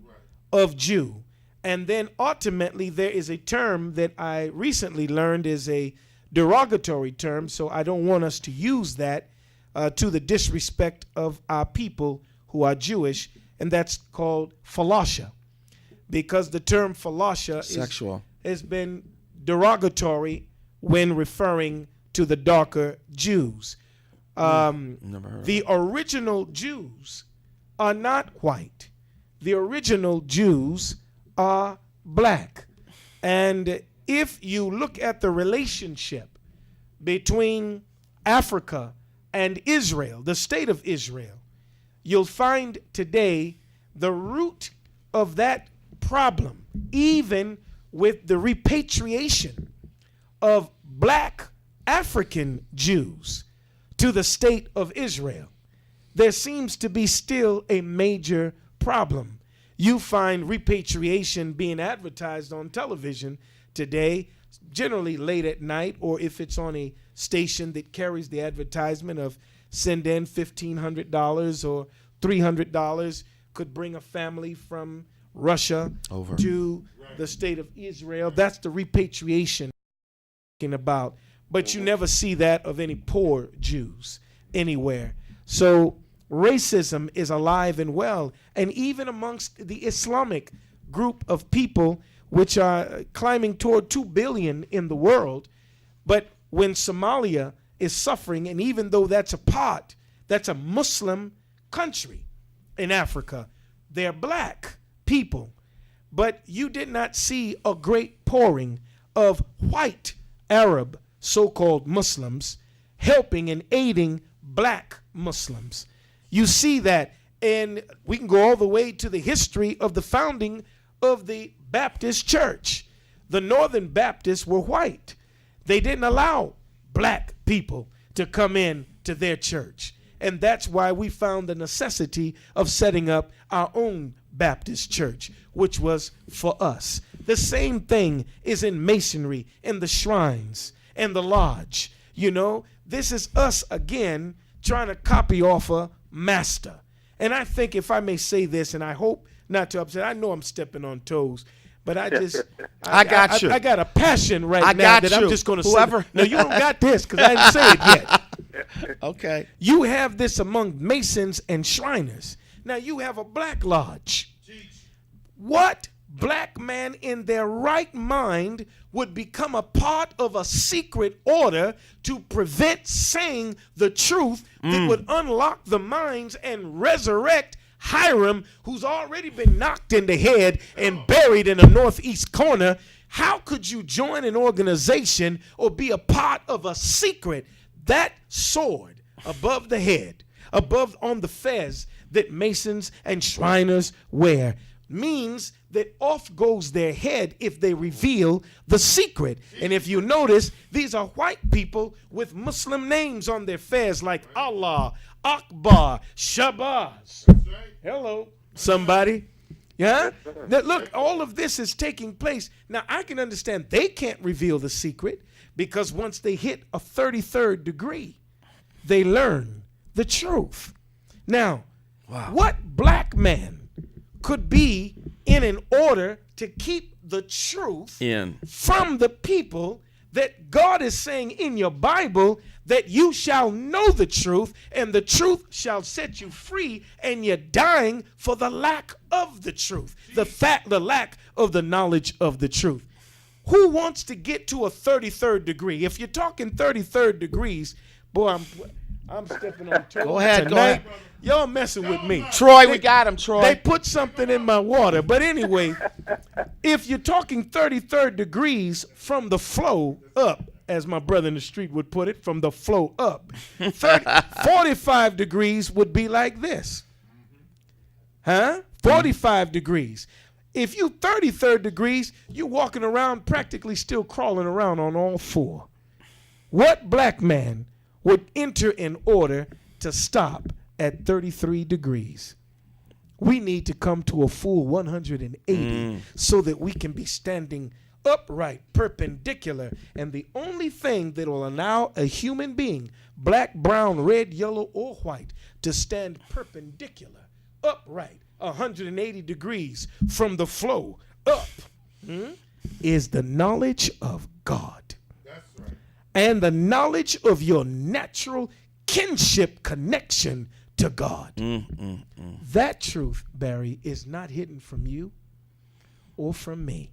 of Jew. And then ultimately, there is a term that I recently learned is a derogatory term, so I don't want us to use that to the disrespect of our people who are Jewish, and that's called falasha, because the term falasha has been derogatory when referring to the darker Jews. The original Jews are not white. The original Jews are black. And if you look at the relationship between Africa and Israel, the state of Israel, you'll find today the root of that problem, even with the repatriation of black African Jews to the state of Israel, there seems to be still a major problem. You find repatriation being advertised on television today, generally late at night, or if it's on a station that carries the advertisement of send in $1,500 or $300, could bring a family from Russia
Over
to the state of Israel. That's the repatriation I'm talking about. But you never see that of any poor Jews anywhere. So racism is alive and well. And even amongst the Islamic group of people, which are climbing toward 2 billion in the world. But when Somalia is suffering, and even though that's a Muslim country in Africa, they're black people. But you did not see a great pouring of white Arab so-called Muslims helping and aiding black Muslims. You see that, and we can go all the way to the history of the founding of the Baptist Church. The Northern Baptists were white. They didn't allow black people to come in to their church. And that's why we found the necessity of setting up our own Baptist church, which was for us. The same thing is in Masonry, in the shrines, and the lodge. You know, this is us again trying to copy off a master. And I think, if I may say this, and I hope not to upset, I know I'm stepping on toes, but I just,
I got you.
I got a passion right
I
now
got
that
you.
I'm just going to
Whoever-
say. No, you don't got this, because I didn't say it yet.
Okay.
You have this among Masons and Shriners. Now you have a black lodge. What black man in their right mind would become a part of a secret order to prevent saying the truth that would unlock the minds and resurrect Hiram, who's already been knocked in the head and buried in a northeast corner? How could you join an organization or be a part of a secret? That sword above the head, above on the fez that Masons and Shriners wear, means that off goes their head if they reveal the secret. And if you notice, these are white people with Muslim names on their fez, like Allah, Akbar, Shabazz. Hello, somebody. Yeah? That, look, all of this is taking place. Now, I can understand they can't reveal the secret, because once they hit a 33rd degree, they learn the truth. Now, what black man could be in an order to keep the truth from the people that God is saying in your Bible that you shall know the truth, and the truth shall set you free, and you're dying for the lack of the truth, the lack of the knowledge of the truth? Who wants to get to a 33rd degree? If you're talking 33rd degrees, boy, I'm stepping on toes.
Go ahead,
tonight.
go ahead.
Y'all messing with me.
Troy, we got him, Troy.
They put something in my water. But anyway, if you're talking 33rd degrees from the flow up, as my brother in the street would put it, from the flow up, 45 degrees would be like this. 45 degrees. If you 33rd degrees, you're walking around practically still crawling around on all four. What black man would enter in order to stop at 33 degrees? We need to come to a full 180 so that we can be standing upright, perpendicular. And the only thing that will allow a human being, black, brown, red, yellow, or white, to stand perpendicular, upright, 180 degrees from the flow up, is the knowledge of God. That's right. And the knowledge of your natural kinship connection to God. That truth, Barry, is not hidden from you or from me.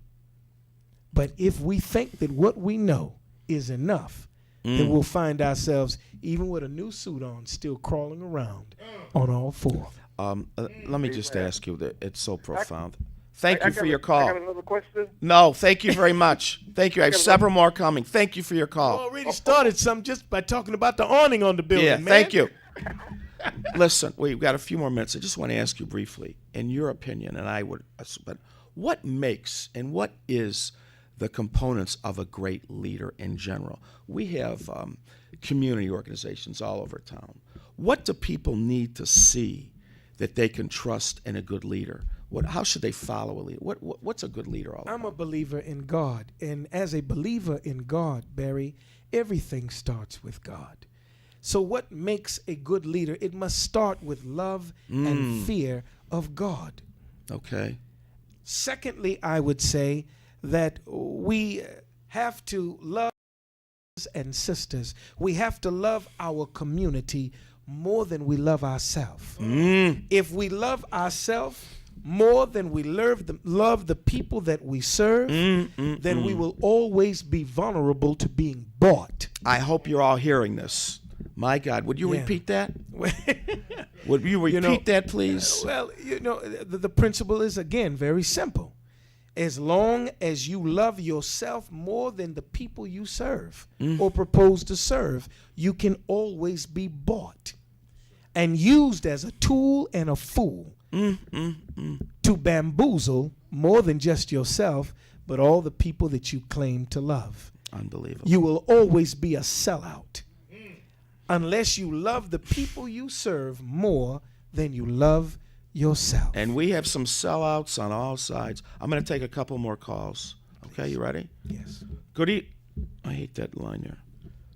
But if we think that what we know is enough, then we'll find ourselves, even with a new suit on, still crawling around on all four.
Let me just ask you that it's so profound. Thank you for your call.
I got another question.
No, thank you very much. Thank you. I have several more coming. Thank you for your
I
call.
already started something just by talking about the awning on the building,
Yeah,
man.
thank you. Listen, we've got a few more minutes. I just want to ask you briefly, in your opinion, but what makes and what is the components of a great leader in general? We have community organizations all over town. What do people need to see that they can trust in a good leader? How should they follow a leader? What's a good leader all about?
I'm a believer in God. And as a believer in God, Barry, everything starts with God. So what makes a good leader? It must start with love and fear of God.
Okay.
Secondly, I would say that we have to love and sisters. We have to love our community more than we love ourselves. If we love ourselves, more than we love the people that we serve, then we will always be vulnerable to being bought.
I hope you're all hearing this. My God, would you
Yeah.
repeat that? Would you repeat that, please?
Well, the principle is, again, very simple. As long as you love yourself more than the people you serve or propose to serve, you can always be bought and used as a tool and a fool to bamboozle more than just yourself, but all the people that you claim to love.
Unbelievable.
You will always be a sellout unless you love the people you serve more than you love yourself.
And we have some sellouts on all sides. I'm going to take a couple more calls. Okay, you ready?
Yes.
I hate that line there.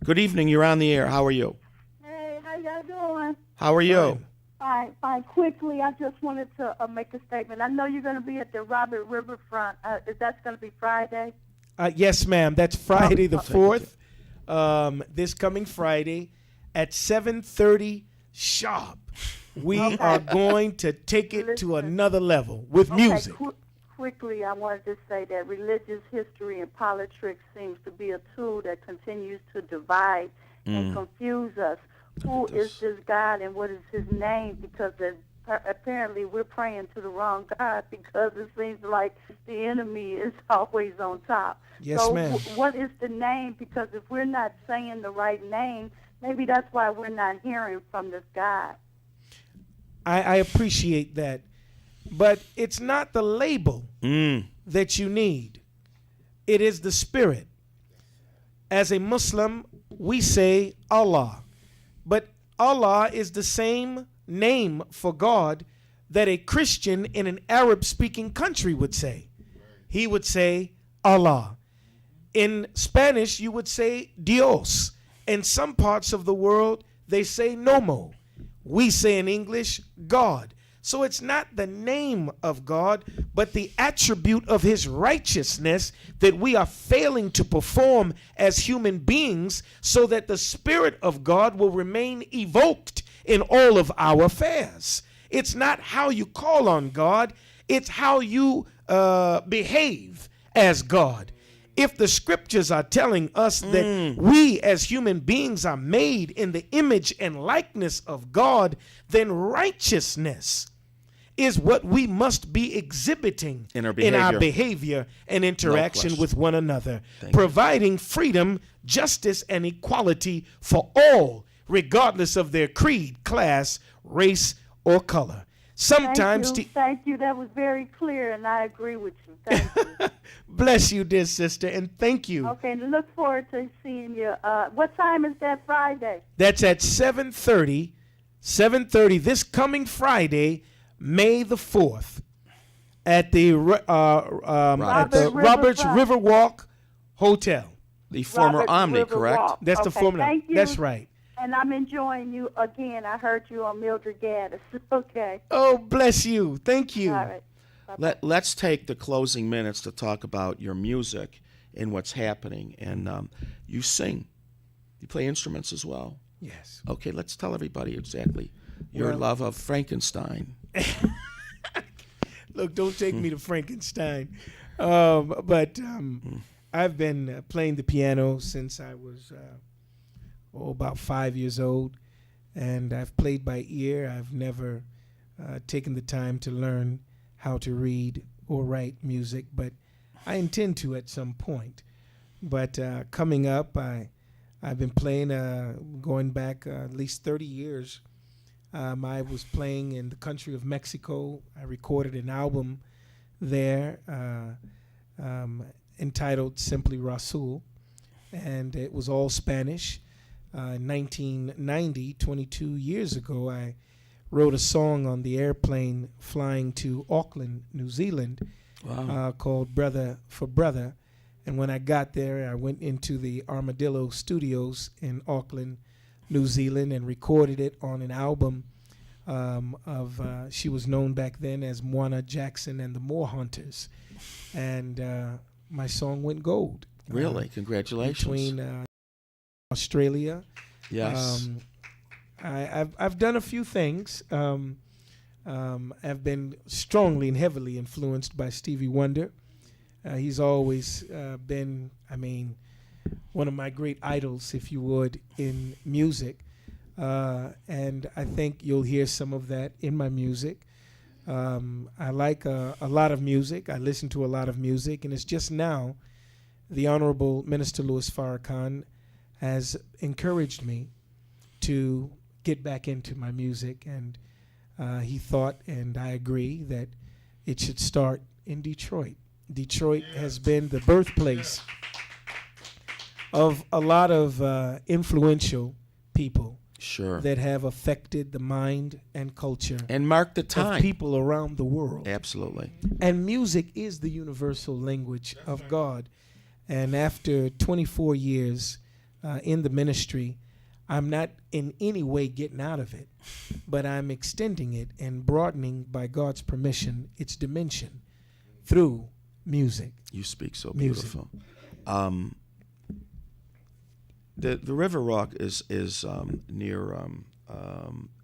Good evening. You're on the air. How are you?
Hey, how y'all doing?
How are you?
Fine. Quickly, I just wanted to make a statement. I know you're going to be at the Robert Riverfront. Is that going to be Friday?
Yes, ma'am. That's Friday the
Thank
4th. This coming Friday at 7:30 sharp. We are going to take it to another level with music.
Quickly, I wanted to say that religious history and politics seems to be a tool that continues to divide and confuse us. Who is this God and what is his name? Because apparently we're praying to the wrong God, because it seems like the enemy is always on top.
Yes,
so
ma'am.
What is the name? Because if we're not saying the right name, maybe that's why we're not hearing from this God.
I appreciate that. But it's not the label that you need. It is the spirit. As a Muslim, we say Allah. But Allah is the same name for God that a Christian in an Arab-speaking country would say. He would say Allah. In Spanish, you would say Dios. In some parts of the world, they say Nomo. We say in English, God. So it's not the name of God, but the attribute of his righteousness that we are failing to perform as human beings, so that the Spirit of God will remain evoked in all of our affairs. It's not how you call on God, it's how you behave as God. If the scriptures are telling us that we as human beings are made in the image and likeness of God, then righteousness is what we must be exhibiting
In our
behavior and interaction
question.
with one another,
Thank you.
providing freedom, justice, and equality for all, regardless of their creed, class, race, or color. Sometimes
Thank you. That was very clear, and I agree with you. Thank you.
bless you, dear sister, and thank you.
Okay, look forward to seeing you. What time is that Friday?
That's at 7:30 this coming Friday, May the 4th, at the Roberts Riverwalk Hotel.
The former
Roberts
Omni,
River
correct?
Walk.
That's the
Okay,
former.
thank you.
That's right.
And I'm enjoying you again. I heard you on Mildred Gaddis. Okay.
Oh, bless you. Thank you.
All right.
Let's take the closing minutes to talk about your music and what's happening. And you sing. You play instruments as well.
Yes.
Okay, let's tell everybody exactly your
Well-
love of Frankenstein.
Look, don't take me to Frankenstein. But I've been playing the piano since I was about 5 years old, and I've played by ear. I've never taken the time to learn how to read or write music, but I intend to at some point. But coming up, I've been playing, going back at least 30 years. I was playing in the country of Mexico. I recorded an album there entitled simply Rasul, and it was all Spanish. In 1990, 22 years ago, I wrote a song on the airplane flying to Auckland, New Zealand, called Brother for Brother. And when I got there, I went into the Armadillo Studios in Auckland, New Zealand, and recorded it on an album she was known back then as Moana Jackson and the Moor Hunters. And my song went gold.
Really? Congratulations.
Between Australia.
Yes.
I've done a few things. I've been strongly and heavily influenced by Stevie Wonder. He's always been, one of my great idols, if you would, in music. And I think you'll hear some of that in my music. I like a lot of music. I listen to a lot of music. And it's just now the Honorable Minister Louis Farrakhan has encouraged me to get back into my music. And he thought, and I agree, that it should start in Detroit. Detroit has been the birthplace of a lot of influential people
Sure.
that have affected the mind and culture
And mark the
of
time.
people around the world.
Absolutely.
And music is the universal language of God. And after 24 years in the ministry, I'm not in any way getting out of it, but I'm extending it and broadening, by God's permission, its dimension through music.
You speak so
Music.
beautiful. The River Walk is near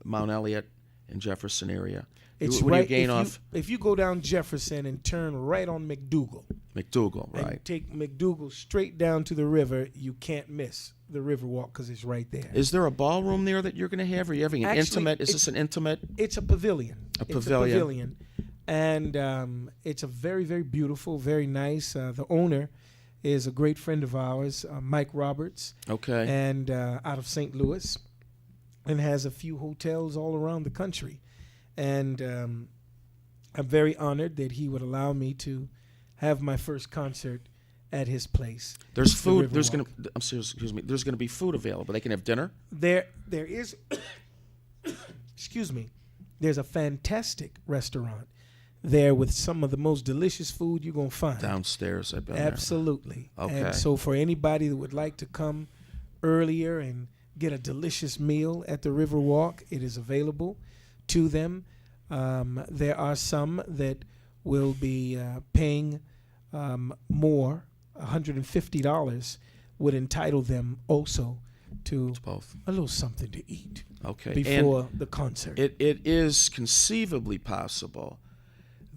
Mount Elliott in Jefferson area.
It's
when
right
you gain off
if you go down Jefferson and turn right on McDougal,
McDougal,
and
right?
take McDougal straight down to the river, you can't miss the River Walk because it's right there.
Is there a ballroom there that you're going to have? Are you having an
Actually,
intimate? Is this an intimate?
It's a pavilion.
A
It's
pavilion.
a pavilion. And it's a very, very beautiful, very nice. The owner is a great friend of ours, Mike Roberts,
Okay.
and out of St. Louis, and has a few hotels all around the country. And I'm very honored that he would allow me to have my first concert at his place.
There's
the
food.
River
There's going
Walk.
to. I'm serious. Excuse me. There's going to be food available. They can have dinner.
There is, excuse me, there's a fantastic restaurant there with some of the most delicious food you're going to find.
Downstairs, I've been
Absolutely.
Okay.
And so for anybody that would like to come earlier and get a delicious meal at the River Walk, it is available to them. There are some that will be paying more. $150 would entitle them also to
there. Both.
a little something to eat
Okay.
before the concert.
And it is conceivably possible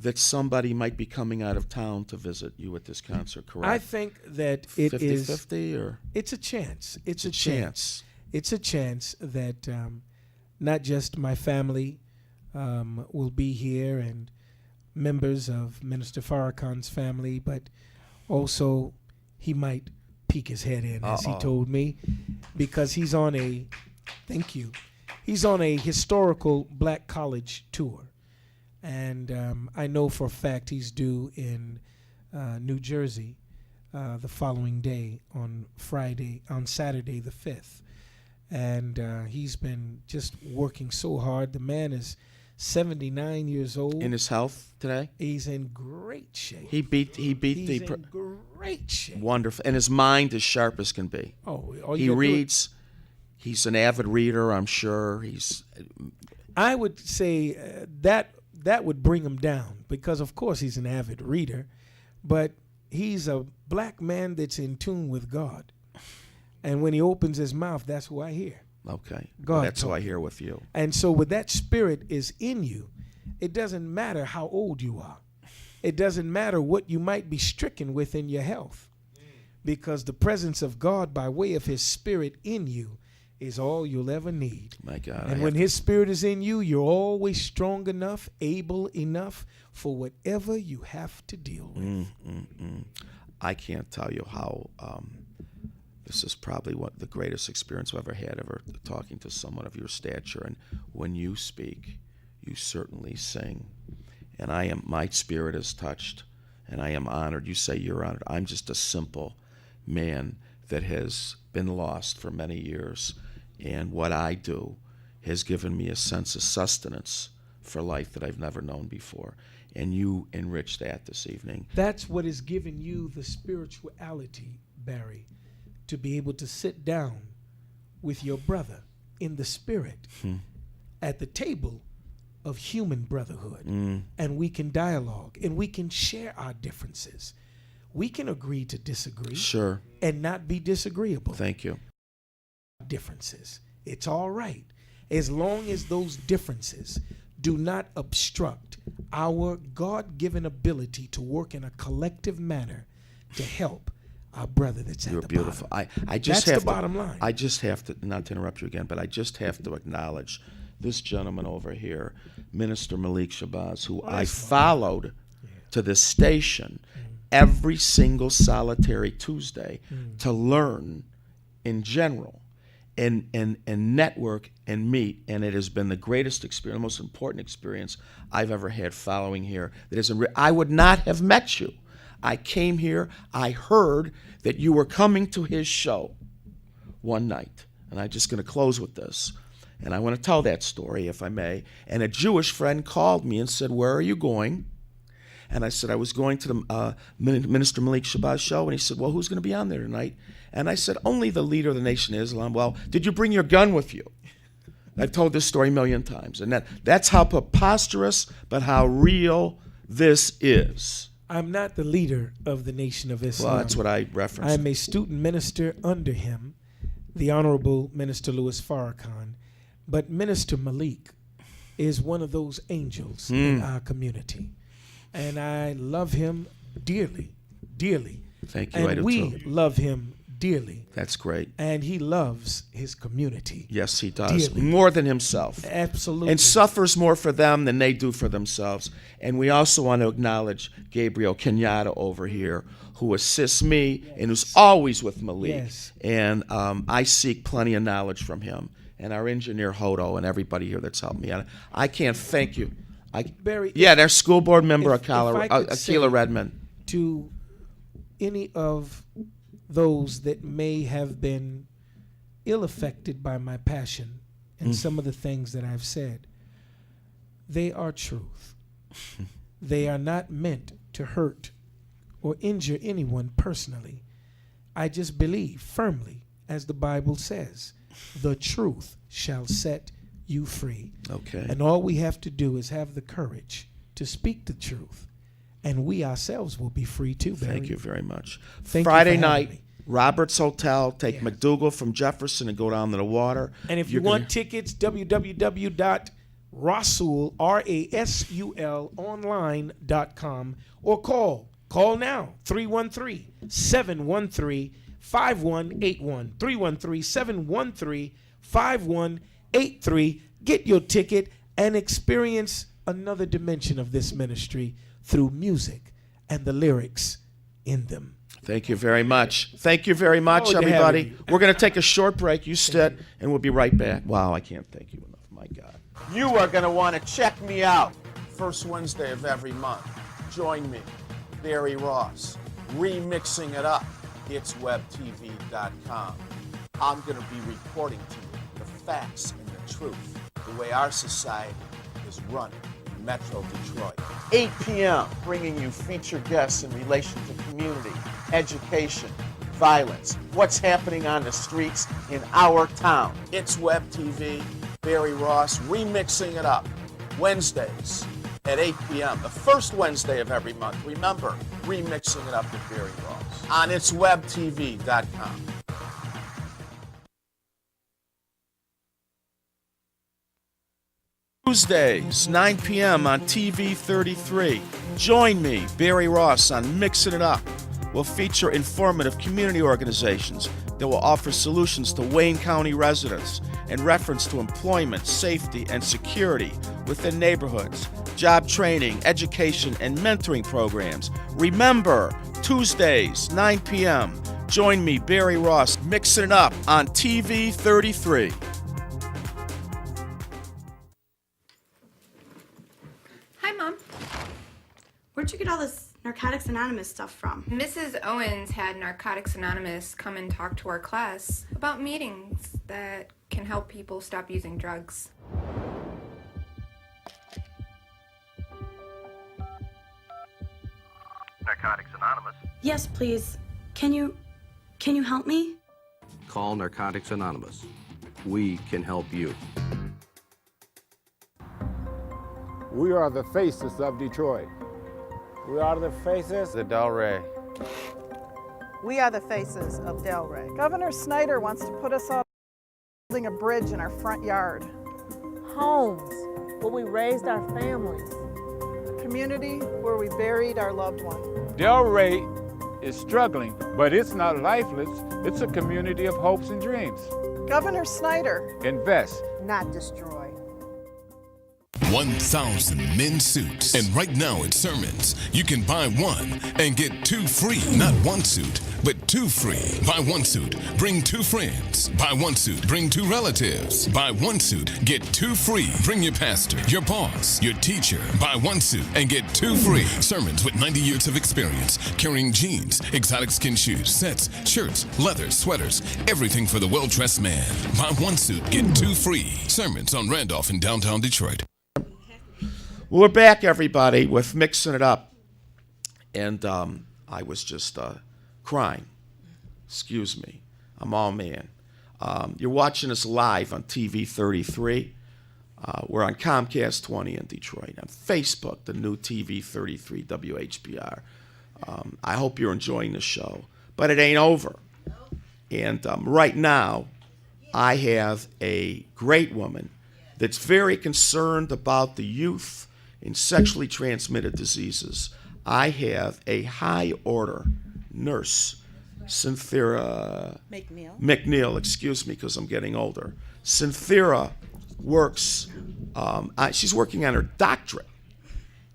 that somebody might be coming out of town to visit you at this concert, correct?
I think that it is.
50-50 or
It's a chance. It's a
chance.
It's a chance that not just my family will be here and members of Minister Farrakhan's family, but also he might peek his head in, as he
Uh-oh.
told me, because he's on a, thank you, he's on a historical black college tour. And I know for a fact he's due in New Jersey the following day on Saturday the 5th. And he's been just working so hard. The man is 79 years old.
In his health today,
He's in great shape.
he beat
He's
the
in great shape.
wonderful, and his mind is sharp as can be.
Oh, all
He
you gotta do
reads. He's an avid reader, I'm sure. He's
I would say that would bring him down because, of course, he's an avid reader, but he's a black man that's in tune with God. And when he opens his mouth, that's who I hear.
okay.
God
That's who
told
I hear with you.
And so with that spirit is in you, it doesn't matter how old you are. It doesn't matter what you might be stricken with in your health, because the presence of God by way of his spirit in you is all you'll ever need.
My God.
And when his spirit is in you, you're always strong enough, able enough for whatever you have to deal with.
I can't tell you how this is probably the greatest experience I've ever had, ever talking to someone of your stature. And when you speak, you certainly sing. And my spirit is touched, and I am honored. You say you're honored. I'm just a simple man that has been lost for many years. And what I do has given me a sense of sustenance for life that I've never known before. And you enrich that this evening.
That's what has given you the spirituality, Barry, to be able to sit down with your brother in the spirit at the table of human brotherhood. And we can dialogue and we can share our differences. We can agree to disagree
Sure.
and not be disagreeable.
Thank you.
Differences. It's all right as long as those differences do not obstruct our God-given ability to work in a collective manner to help our brother that's at
You're
the
beautiful.
bottom.
I just
That's
have
the
to,
bottom line.
I just have to, not to interrupt you again, but I just have to acknowledge this gentleman over here, Minister Malik Shabazz, who I followed to this station every single solitary Tuesday to learn in general and network and meet, and it has been the greatest experience, the most important experience I've ever had following here. I would not have met you. I came here, I heard that you were coming to his show one night, and I'm just going to close with this, and I want to tell that story, if I may. And a Jewish friend called me and said, "Where are you going?" And I said, "I was going to the Minister Malik Shabazz show." And he said, "Well, who's going to be on there tonight?" And I said, "Only the leader of the Nation of Islam." "Well, did you bring your gun with you?" I've told this story a million times. And that's how preposterous, but how real this is.
I'm not the leader of the Nation of Islam.
Well, that's what I referenced.
I'm a student minister under him, the Honorable Minister Louis Farrakhan. But Minister Malik is one of those angels in our community. And I love him dearly, dearly.
Thank you, I
And
do
we
too.
love him dearly.
That's great.
And he loves his community.
Yes, he does.
Dearly.
More than himself.
Absolutely.
And suffers more for them than they do for themselves. And we also want to acknowledge Gabriel Kenyatta over here, who assists me and who's always with Malik.
Yes.
And I seek plenty of knowledge from him. And our engineer, Hodo, and everybody here that's helped me. I can't thank you.
Barry,
Their school board member,
if I could say-
Akila Redmond.
to any of those that may have been ill affected by my passion and some of the things that I've said, they are truth. They are not meant to hurt or injure anyone personally. I just believe firmly, as the Bible says, the truth shall set you free.
Okay.
And all we have to do is have the courage to speak the truth, and we ourselves will be free too, Barry.
Thank you very much.
Thank you
Friday
for having
night,
me.
Roberts Hotel. Take
Yes.
McDougal from Jefferson and go down to the water.
And if you
You're
want
gonna-
tickets, www.rasul, RASUL, online.com, or call now, 313-713-5181, 313-713-5183. Get your ticket and experience another dimension of this ministry through music and the lyrics in them.
Thank you very much. Thank you very much,
Oh, to
everybody.
have you.
We're going to take a short break. You sit, and we'll be right back. Wow, I can't thank you enough. My God. You are going to want to check me out. First Wednesday of every month. Join me, Barry Ross, remixing it up. It's webtv.com. I'm going to be reporting to you the facts and the truth, the way our society is running in Metro Detroit. 8 p.m., bringing you featured guests in relation to community, education, violence, what's happening on the streets in our town. It's Web TV, Barry Ross, remixing it up. Wednesdays at 8 p.m., the first Wednesday of every month. Remember, remixing it up with Barry Ross on itswebtv.com. Tuesdays, 9 p.m. on TV 33. Join me, Barry Ross, on Mixing It Up. We'll feature informative community organizations that will offer solutions to Wayne County residents in reference to employment, safety, and security within neighborhoods, job training, education, and mentoring programs. Remember, Tuesdays, 9 p.m. Join me, Barry Ross, Mixing It Up on TV 33.
Hi, Mom.
Where'd you get all this Narcotics Anonymous stuff from?
Mrs. Owens had Narcotics Anonymous come and talk to our class about meetings that can help people stop using drugs.
Narcotics Anonymous.
Yes, please. Can you help me?
Call Narcotics Anonymous. We can help you.
We are the faces of Detroit.
We are the faces
The Delray.
We are the faces of Delray. Governor Snyder wants to put us all building a bridge in our front yard.
Homes
where we raised our families. A community where we buried our loved one.
Delray is struggling, but it's not lifeless. It's a community of hopes and dreams.
Governor Snyder,
Invest.
not destroy.
1,000 men's suits. And right now at Sermons, you can buy one and get two free. Not one suit, but two free. Buy one suit, bring two friends. Buy one suit, bring two relatives. Buy one suit, get two free. Bring your pastor, your boss, your teacher. Buy one suit and get two free. Sermons with 90 years of experience, carrying jeans, exotic skin shoes, sets, shirts, leathers, sweaters, everything for the well-dressed man. Buy one suit, get two free. Sermons on Randolph in downtown Detroit.
We're back, everybody, with Mixing It Up. And I was just crying. Excuse me. I'm all man. You're watching us live on TV 33. We're on Comcast 20 in Detroit. On Facebook, the new TV 33 WHBR. I hope you're enjoying the show. But it ain't over. And right now, I have a great woman that's very concerned about the youth in sexually transmitted diseases. I have a high-order nurse, Cynthia McNeil, excuse me, because I'm getting older. Cynthia works, she's working on her doctorate.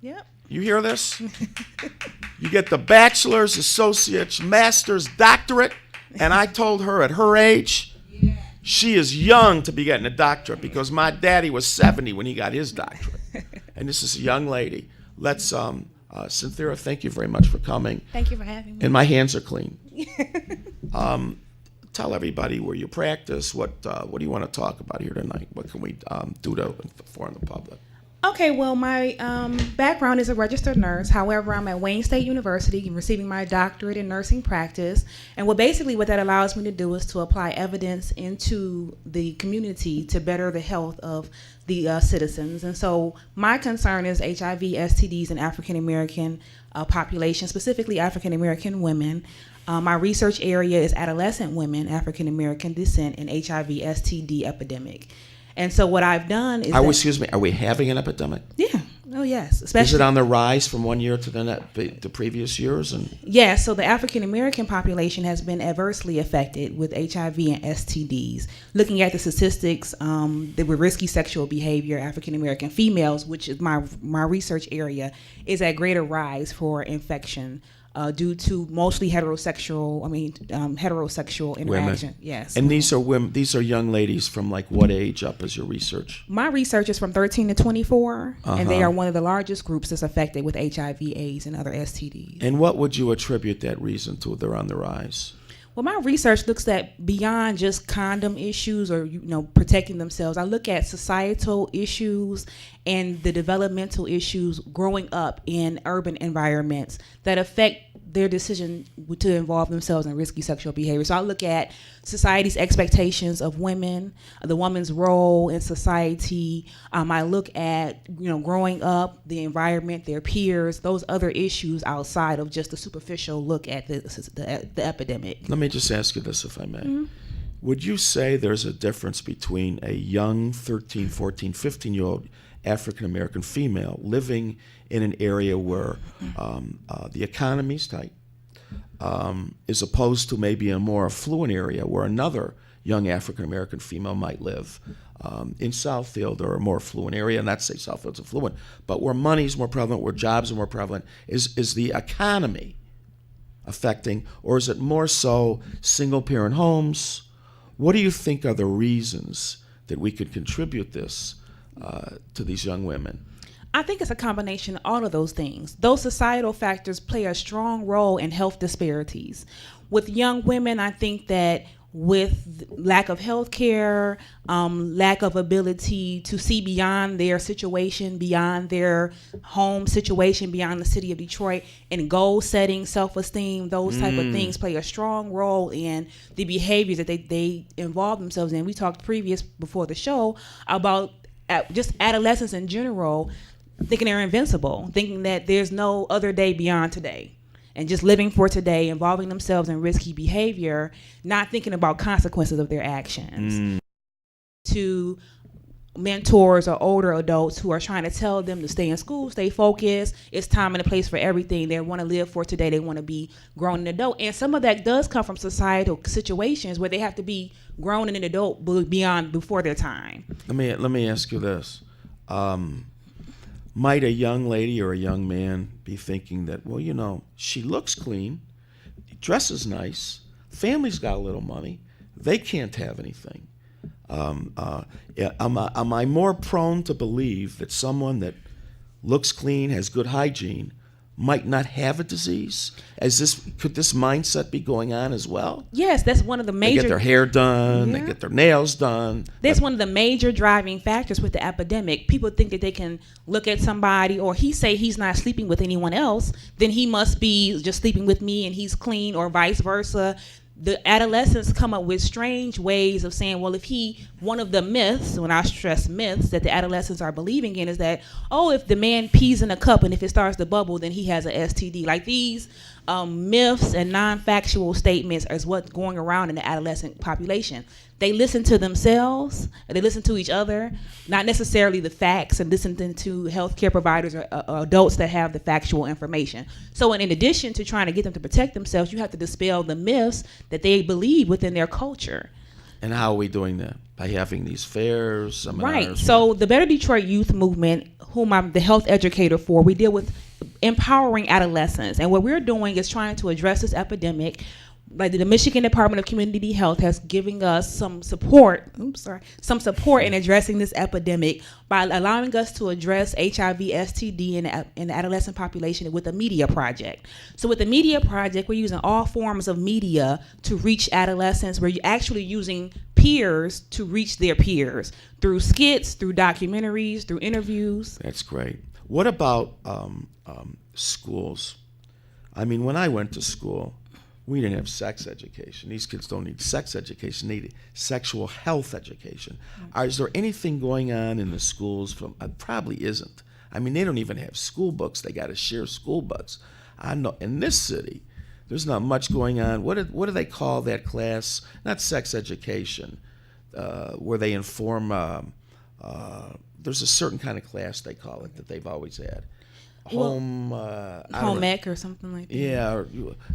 Yep.
You hear this? You get the bachelor's, associate's, master's, doctorate, and I told her at her age, she is young to be getting a doctorate because my daddy was 70 when he got his doctorate. And this is a young lady. Let's, Cynthia, thank you very much for coming.
Thank you for having me.
And my hands are clean. Tell everybody where you practice. What do you want to talk about here tonight? What can we do to inform the public?
Okay, well, my background is a registered nurse. However, I'm at Wayne State University receiving my doctorate in nursing practice. And what that allows me to do is to apply evidence into the community to better the health of the citizens. And so my concern is HIV, STDs, and African-American population, specifically African-American women. My research area is adolescent women, African-American descent, and HIV, STD epidemic. And so what I've done is...
Are we having an epidemic?
Yeah. Oh, yes.
Is it on the rise from one year to the previous years?
Yes. So the African-American population has been adversely affected with HIV and STDs. Looking at the statistics, the risky sexual behavior, African-American females, which is my research area, is at greater rise for infection. Due to mostly heterosexual interaction.
Women.
Yes.
And these are women. These are young ladies from like what age up is your research?
My research is from 13 to 24, and they are one of the largest groups that's affected with HIV, AIDS, and other STDs.
And what would you attribute that reason to? They're on the rise.
Well, my research looks at beyond just condom issues or protecting themselves. I look at societal issues and the developmental issues growing up in urban environments that affect their decision to involve themselves in risky sexual behavior. So I look at society's expectations of women, the woman's role in society. I look at growing up, the environment, their peers, those other issues outside of just the superficial look at the epidemic.
Let me just ask you this, if I may. Mm-hmm. Would you say there's a difference between a young 13, 14, 15-year-old African-American female living in an area where the economy's tight, as opposed to maybe a more affluent area where another young African-American female might live in Southfield or a more affluent area? Not to say Southfield's affluent, but where money's more prevalent, where jobs are more prevalent. Is the economy affecting, or is it more so single-parent homes? What do you think are the reasons that we could contribute this to these young women?
I think it's a combination of all of those things. Those societal factors play a strong role in health disparities. With young women, I think that with lack of health care, lack of ability to see beyond their situation, beyond their home situation, beyond the city of Detroit, and goal setting, self-esteem, those type of things play a strong role in the behaviors that they involve themselves in. We talked before the show about just adolescents in general thinking they're invincible, thinking that there's no other day beyond today, and just living for today, involving themselves in risky behavior, not thinking about consequences of their actions. To mentors or older adults who are trying to tell them to stay in school, stay focused. It's time and a place for everything. They want to live for today. They want to be grown and adult. And some of that does come from societal situations where they have to be grown and an adult before their time.
Let me ask you this. Might a young lady or a young man be thinking that, well, you know, she looks clean, dresses nice, family's got a little money, they can't have anything. Am I more prone to believe that someone that looks clean, has good hygiene, might not have a disease? Could this mindset be going on as well?
Yes, that's one of the major.
They get their hair done, they get their nails done.
That's one of the major driving factors with the epidemic. People think that they can look at somebody, or he say he's not sleeping with anyone else, then he must be just sleeping with me and he's clean, or vice versa. The adolescents come up with strange ways of saying, well, one of the myths, when I stress myths, that the adolescents are believing in is that, oh, if the man pees in a cup and if it starts to bubble, then he has an STD. Like these myths and non-factual statements is what's going around in the adolescent population. They listen to themselves, they listen to each other, not necessarily the facts, and listen to healthcare providers or adults that have the factual information. So in addition to trying to get them to protect themselves, you have to dispel the myths that they believe within their culture.
And how are we doing that? By having these fairs, seminars?
Right. So the Better Detroit Youth Movement, whom I'm the health educator for, we deal with empowering adolescents. And what we're doing is trying to address this epidemic. Like the Michigan Department of Community Health has given us some support in addressing this epidemic by allowing us to address HIV, STD in the adolescent population with a media project. So with the media project, we're using all forms of media to reach adolescents. We're actually using peers to reach their peers through skits, through documentaries, through interviews.
That's great. What about schools? I mean, when I went to school, we didn't have sex education. These kids don't need sex education. They need sexual health education. Is there anything going on in the schools? Probably isn't. I mean, they don't even have school books. They got to share school books. I know in this city, there's not much going on. What do they call that class? Not sex education, where they inform. There's a certain kind of class they call it that they've always had. Home
ec or something like that.
Yeah,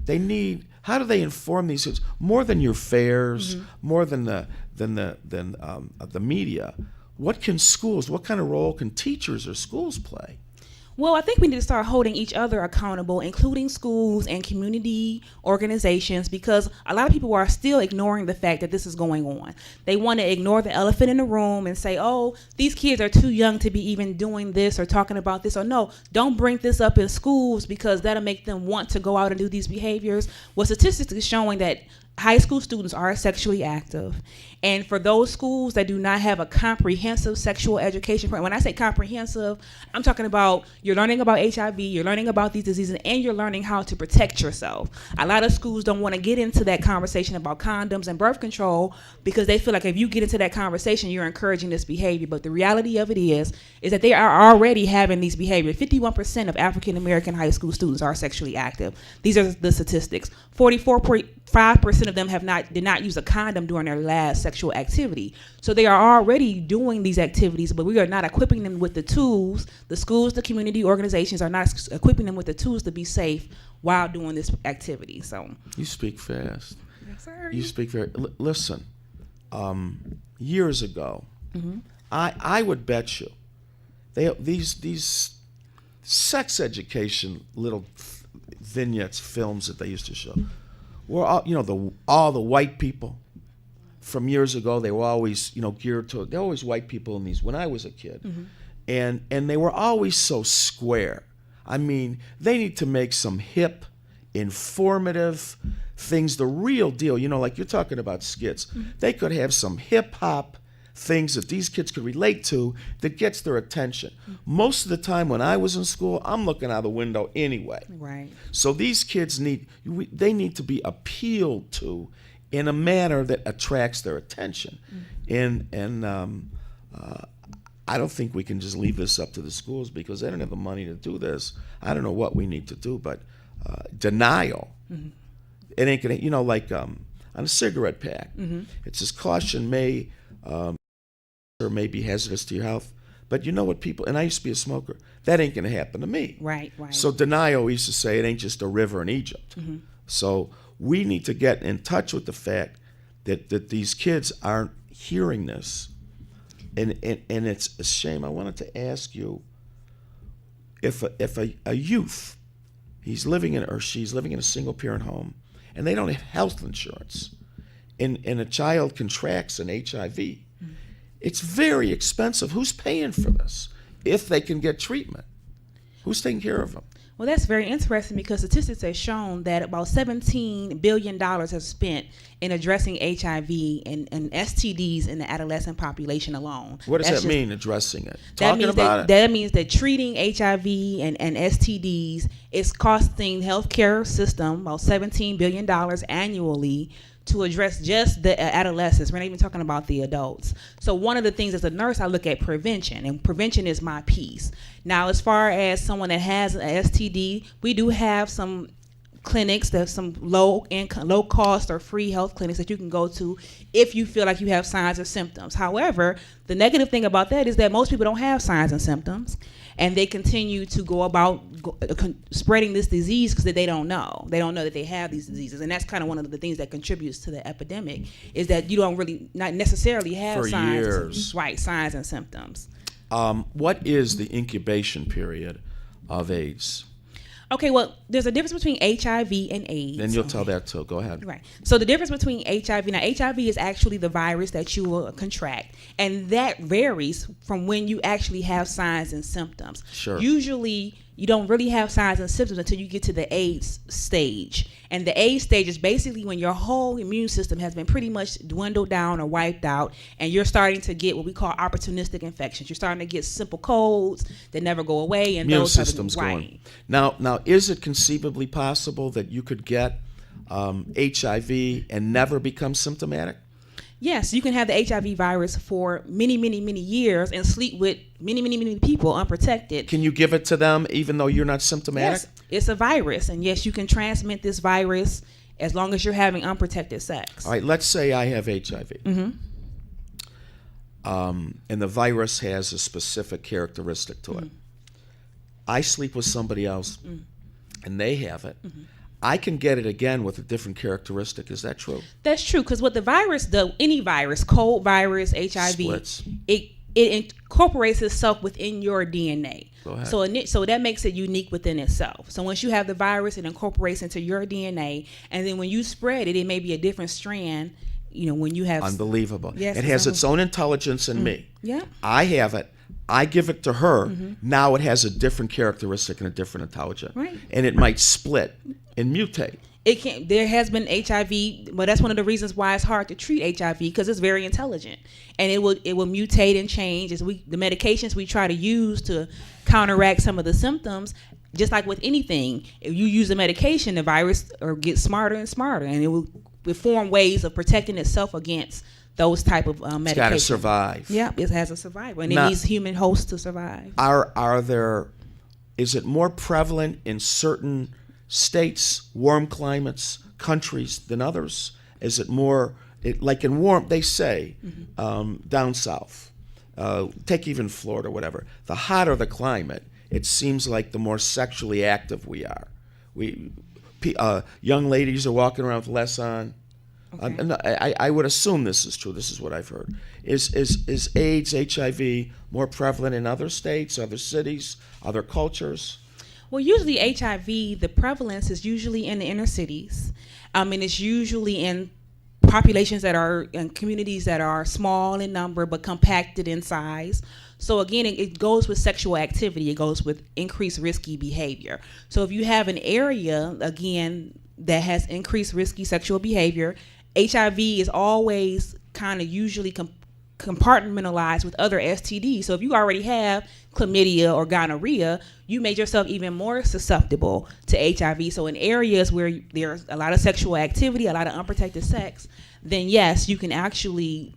they need. How do they inform these kids more than your fairs, more than the media? What kind of role can teachers or schools play?
Well, I think we need to start holding each other accountable, including schools and community organizations, because a lot of people are still ignoring the fact that this is going on. They want to ignore the elephant in the room and say, oh, these kids are too young to be even doing this or talking about this, or no, don't bring this up in schools because that'll make them want to go out and do these behaviors. Well, statistics is showing that high school students are sexually active. And for those schools that do not have a comprehensive sexual education program, when I say comprehensive, I'm talking about you're learning about HIV, you're learning about these diseases, and you're learning how to protect yourself. A lot of schools don't want to get into that conversation about condoms and birth control because they feel like if you get into that conversation, you're encouraging this behavior. But the reality of it is that they are already having these behaviors. 51% of African American high school students are sexually active. These are the statistics. 44.5% of them did not use a condom during their last sexual activity. So they are already doing these activities, but we are not equipping them with the tools. The schools, the community organizations are not equipping them with the tools to be safe while doing this activity. So
you speak fast.
Yes, sir.
You speak very. Listen, years ago, I would bet you these sex education little vignettes, films that they used to show, were all the white people from years ago. They were always geared to. They're always white people in these. When I was a kid, and they were always so square. I mean, they need to make some hip, informative things, the real deal. Like you're talking about skits. They could have some hip hop things that these kids could relate to that gets their attention. Most of the time when I was in school, I'm looking out the window anyway.
Right.
So these kids need to be appealed to in a manner that attracts their attention. And I don't think we can just leave this up to the schools because they don't have the money to do this. I don't know what we need to do, but denial. It ain't gonna, like on a cigarette pack, it says caution may or may be hazardous to your health. But you know what people, and I used to be a smoker, that ain't going to happen to me.
Right, right.
So Denayo used to say it ain't just a river in Egypt. So we need to get in touch with the fact that these kids aren't hearing this. And it's a shame. I wanted to ask you, if a youth, he's living in, or she's living in a single parent home, and they don't have health insurance, and a child contracts an HIV, it's very expensive. Who's paying for this? If they can get treatment, who's taking care of them?
Well, that's very interesting because statistics have shown that about $17 billion have spent in addressing HIV and STDs in the adolescent population alone.
What does
That's
that
just-
mean, addressing it?
That
Talking
means
about it?
that means that treating HIV and STDs is costing healthcare system about $17 billion annually to address just the adolescents. We're not even talking about the adults. So one of the things as a nurse, I look at prevention, and prevention is my piece. Now, as far as someone that has an STD, we do have some clinics, there's some low cost or free health clinics that you can go to if you feel like you have signs or symptoms. However, the negative thing about that is that most people don't have signs and symptoms, and they continue to go about spreading this disease because they don't know. They don't know that they have these diseases, and that's kind of one of the things that contributes to the epidemic is that you don't really not necessarily have
For
signs,
years.
right? Signs and symptoms.
What is the incubation period of AIDS?
Okay, well, there's a difference between HIV and AIDS.
Then you'll tell that too. Go ahead.
Right. So the difference between HIV, now HIV is actually the virus that you will contract, and that varies from when you actually have signs and symptoms.
Sure.
Usually you don't really have signs and symptoms until you get to the AIDS stage. And the AIDS stage is basically when your whole immune system has been pretty much dwindled down or wiped out, and you're starting to get what we call opportunistic infections. You're starting to get simple colds that never go away. And
Immune
those type of-
system's
right.
going. Now, is it conceivably possible that you could get HIV and never become symptomatic?
Yes, you can have the HIV virus for many, many, many years and sleep with many, many, many people unprotected.
Can you give it to them even though you're not symptomatic?
Yes, it's a virus, and yes, you can transmit this virus as long as you're having unprotected sex.
All right, let's say I have HIV.
Mm-hmm.
And the virus has a specific characteristic to it. I sleep with somebody else, and they have it. I can get it again with a different characteristic. Is that true?
That's true, because what the virus does, any virus, cold virus, HIV,
Splits.
it incorporates itself within your DNA.
Go ahead.
So that makes it unique within itself. So once you have the virus, it incorporates into your DNA, and then when you spread it, it may be a different strand. You know, when you have
Unbelievable.
Yes,
it has its own intelligence in me.
Yeah.
I have it. I give it to her. Now it has a different characteristic and a different intelligence.
Right.
And it might split and mutate.
It can. There has been HIV, but that's one of the reasons why it's hard to treat HIV because it's very intelligent, and it will mutate and change as the medications we try to use to counteract some of the symptoms. Just like with anything, if you use a medication, the virus gets smarter and smarter, and it will form ways of protecting itself against those type of medications.
It's got to survive.
Yeah, it has a survival, and
Now,
it needs human hosts to survive.
Is it more prevalent in certain states, warm climates, countries than others? Is it more, like in warm, they say, down south, take even Florida, whatever, the hotter the climate, it seems like the more sexually active we are. Young ladies are walking around with less on.
Okay.
I would assume this is true. This is what I've heard. Is AIDS, HIV more prevalent in other states, other cities, other cultures?
Well, usually HIV, the prevalence is usually in the inner cities, and it's usually in populations that are in communities that are small in number but compacted in size. So again, it goes with sexual activity. It goes with increased risky behavior. So if you have an area, again, that has increased risky sexual behavior, HIV is always kind of usually compartmentalized with other STDs. So if you already have chlamydia or gonorrhea, you made yourself even more susceptible to HIV. So in areas where there's a lot of sexual activity, a lot of unprotected sex, then yes, you can actually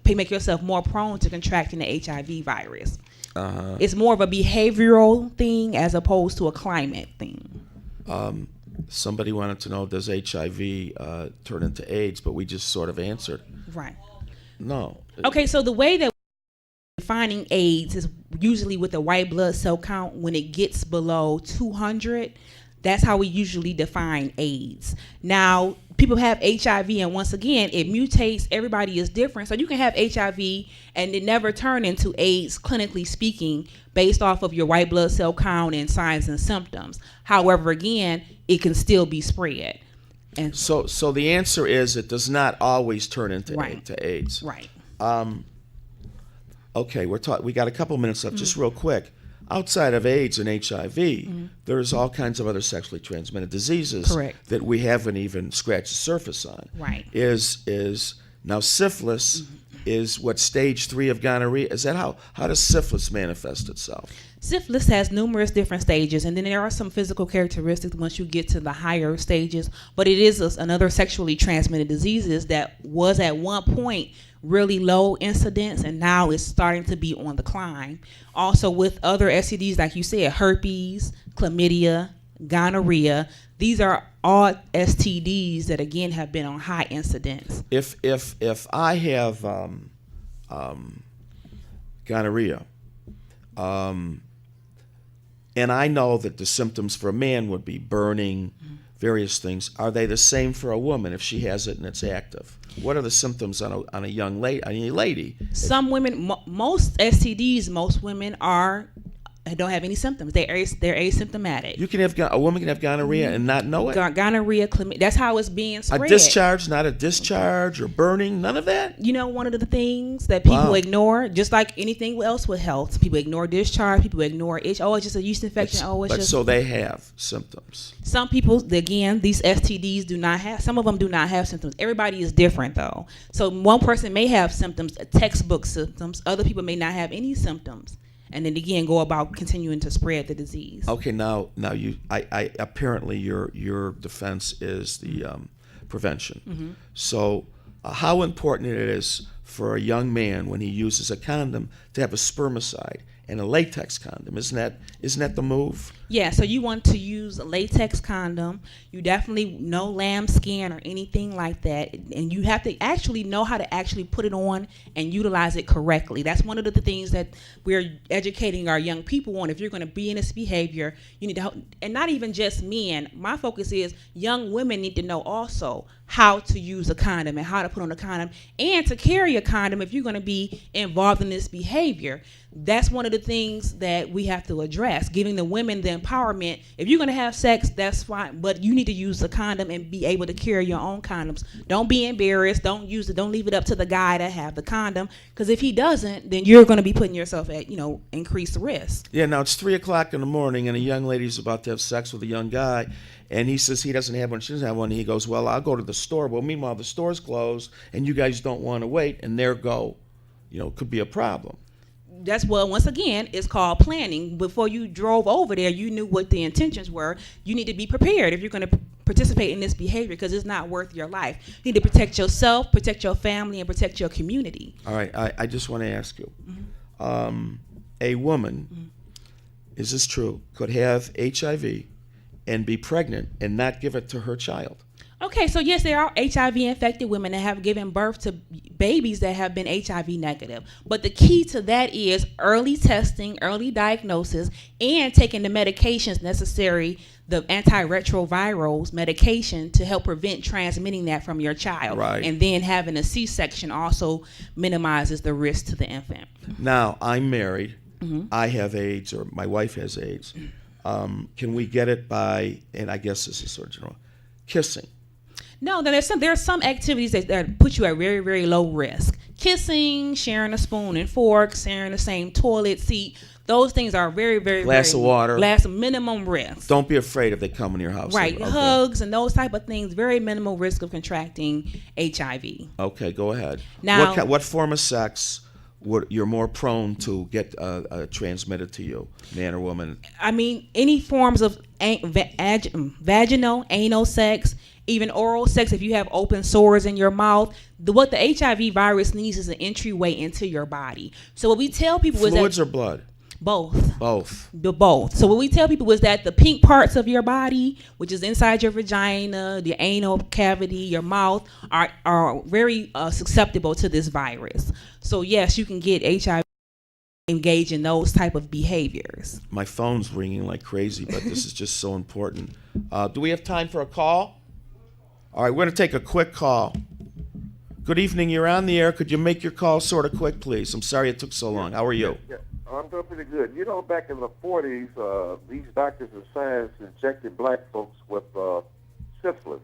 make yourself more prone to contracting the HIV virus. It's more of a behavioral thing as opposed to a climate thing.
Somebody wanted to know, does HIV turn into AIDS? But we just sort of answered.
Right.
No.
Okay, so the way that defining AIDS is usually with the white blood cell count when it gets below 200. That's how we usually define AIDS. Now, people have HIV, and once again, it mutates. Everybody is different. So you can have HIV and it never turn into AIDS, clinically speaking, based off of your white blood cell count and signs and symptoms. However, again, it can still be spread. And
So the answer is it does not always turn into
Right.
to AIDS.
right.
Okay, we got a couple minutes left. Just real quick. Outside of AIDS and HIV, there's all kinds of other sexually transmitted diseases
Correct.
that we haven't even scratched the surface on.
Right.
Is now syphilis is what stage 3 of gonorrhea? Is that how does syphilis manifest itself?
Syphilis has numerous different stages, and then there are some physical characteristics once you get to the higher stages, but it is another sexually transmitted diseases that was at one point really low incidence, and now it's starting to be on the climb. Also with other STDs, like you said, herpes, chlamydia, gonorrhea, these are all STDs that again have been on high incidence.
If I have gonorrhea, and I know that the symptoms for a man would be burning, various things, are they the same for a woman if she has it and it's active? What are the symptoms on a young lady? On a lady?
Some women, most STDs, most women don't have any symptoms. They're asymptomatic.
You can have a woman can have gonorrhea and not know it.
Gonorrhea, chlamydia, that's how it's being spread.
A discharge, not a discharge, or burning, none of that.
You know, one of the things that people
Wow.
ignore, just like anything else with health, people ignore discharge, people ignore itch. Oh, it's just a yeast infection.
So they have symptoms.
Some people, again, these STDs do not have, some of them do not have symptoms. Everybody is different though. So one person may have symptoms, textbook symptoms. Other people may not have any symptoms. And then again, go about continuing to spread the disease.
Okay, now I apparently your defense is the prevention. So how important it is for a young man when he uses a condom to have a spermicide and a latex condom? Isn't that the move?
Yeah, so you want to use a latex condom. You definitely no lambskin or anything like that. And you have to actually know how to actually put it on and utilize it correctly. That's one of the things that we're educating our young people on. If you're going to be in this behavior, you need to help. And not even just men. My focus is young women need to know also how to use a condom and how to put on a condom and to carry a condom if you're going to be involved in this behavior. That's one of the things that we have to address, giving the women the empowerment. If you're going to have sex, that's fine, but you need to use a condom and be able to carry your own condoms. Don't be embarrassed. Don't use it. Don't leave it up to the guy to have the condom, because if he doesn't, then you're going to be putting yourself at, increased risk.
Yeah, now it's 3:00 in the morning and a young lady's about to have sex with a young guy, and he says he doesn't have one, she doesn't have one, and he goes, well, I'll go to the store. Well, meanwhile, the store's closed, and you guys don't want to wait, and there go. Could be a problem.
That's once again, it's called planning. Before you drove over there, you knew what the intentions were. You need to be prepared if you're going to participate in this behavior, because it's not worth your life. You need to protect yourself, protect your family, and protect your community.
All right, I just want to ask you, a woman, is this true, could have HIV and be pregnant and not give it to her child?
Okay, so yes, there are HIV-infected women that have given birth to babies that have been HIV negative. But the key to that is early testing, early diagnosis, and taking the medications necessary, the antiretrovirals medication, to help prevent transmitting that from your child.
Right.
And then having a C-section also minimizes the risk to the infant.
Now, I'm married. I have AIDS, or my wife has AIDS. Can we get it by, and I guess this is sort of general, kissing?
No, there are some activities that put you at very, very low risk. Kissing, sharing a spoon and fork, sharing the same toilet seat. Those things are very, very,
Glass of water.
Minimum risk.
Don't be afraid if they come in your house.
Right,
Okay.
hugs and those type of things. Very minimal risk of contracting HIV.
Okay, go ahead.
Now,
what form of sex you're more prone to get transmitted to you, man or woman?
I mean, any forms of vaginal, anal sex, even oral sex. If you have open sores in your mouth, what the HIV virus needs is an entryway into your body. So what we tell people is that
Fluids or blood?
both.
Both.
Both. So what we tell people is that the pink parts of your body, which is inside your vagina, the anal cavity, your mouth, are very susceptible to this virus. So yes, you can get HIV engage in those type of behaviors.
My phone's ringing like crazy, but this is just so important. Do we have time for a call? All right, we're going to take a quick call. Good evening, you're on the air. Could you make your call sort of quick, please? I'm sorry it took so long. How are you?
Yeah, I'm doing pretty good. You know, back in the 40s, these doctors and science injected black folks with syphilis.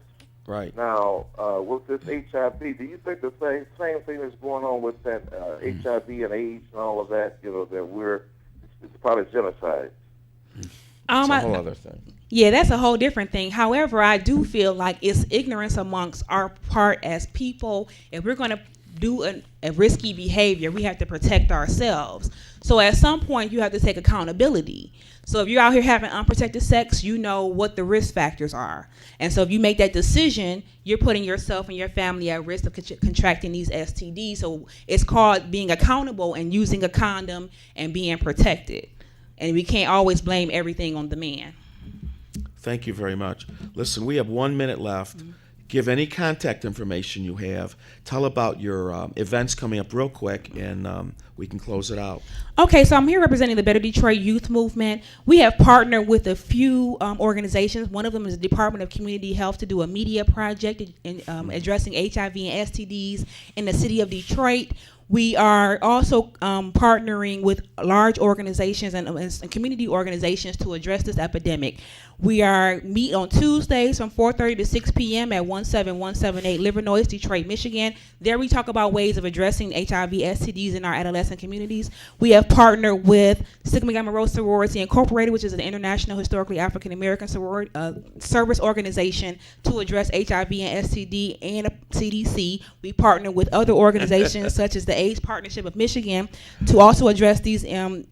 Right.
Now, with this HIV, do you think the same thing is going on with that HIV and AIDS and all of that? You know, that it's part of genocide.
It's a whole other thing.
Yeah, that's a whole different thing. However, I do feel like it's ignorance amongst our part as people. If we're going to do a risky behavior, we have to protect ourselves. So at some point, you have to take accountability. So if you're out here having unprotected sex, you know what the risk factors are. And so if you make that decision, you're putting yourself and your family at risk of contracting these STDs. So it's called being accountable and using a condom and being protected. And we can't always blame everything on the man.
Thank you very much. Listen, we have 1 minute left. Give any contact information you have. Tell about your events coming up real quick, and we can close it out.
Okay, so I'm here representing the Better Detroit Youth Movement. We have partnered with a few organizations. One of them is the Department of Community Health to do a media project in, addressing HIV and STDs in the city of Detroit. We are also partnering with large organizations and community organizations to address this epidemic. We are meet on Tuesdays from 4:30 to 6 p.m. at 17178 Livernois, Detroit, Michigan. There we talk about ways of addressing HIV, STDs in our adolescent communities. We have partnered with Sigma Gamma Rho Sorority Incorporated, which is an international historically African American sorority service organization to address HIV and STD and CDC. We partner with other organizations such as the AIDS Partnership of Michigan to also address these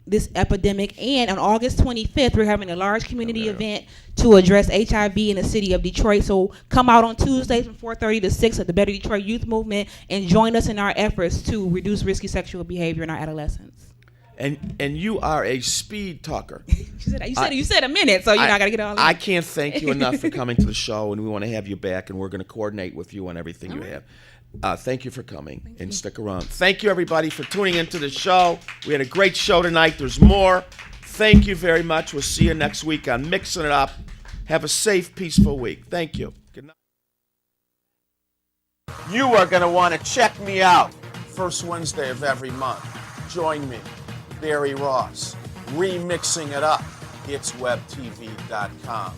this epidemic. And on August 25th, we're having a large community event to address HIV in the city of Detroit. So come out on Tuesdays from 4:30 to 6 at the Better Detroit Youth Movement and join us in our efforts to reduce risky sexual behavior in our adolescents.
And you are a speed talker.
You said a minute, so you're not gonna get all.
I can't thank you enough for coming to the show, and we want to have you back, and we're going to coordinate with you on everything you have. Thank you for coming, and stick around. Thank you, everybody, for tuning into the show. We had a great show tonight. There's more. Thank you very much. We'll see you next week on Mixing It Up. Have a safe, peaceful week. Thank you. Good night. You are going to want to check me out. First Wednesday of every month. Join me, Barry Ross, remixing it up. It's webtv.com.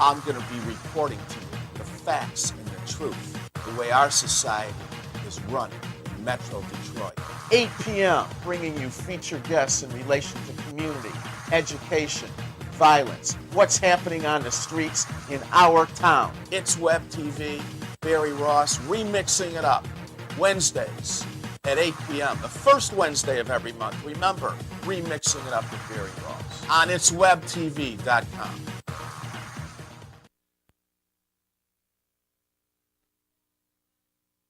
I'm going to be reporting to you the facts and the truth, the way our society is running in Metro Detroit. 8 p.m., bringing you featured guests in relation to community, education, violence, what's happening on the streets in our town. It's Web TV, Barry Ross, remixing it up. Wednesdays at 8 p.m., the first Wednesday of every month. Remember, remixing it up with Barry Ross on itswebtv.com.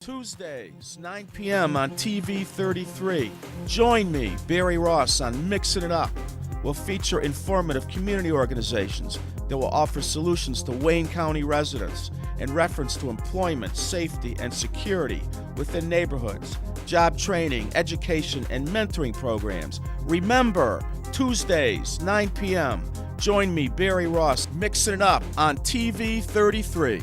Tuesdays, 9 p.m. on TV 33. Join me, Barry Ross, on Mixing It Up. We'll feature informative community organizations that will offer solutions to Wayne County residents in reference to employment, safety, and security within neighborhoods, job training, education, and mentoring programs. Remember, Tuesdays, 9 p.m. Join me, Barry Ross, Mixing It Up on TV 33.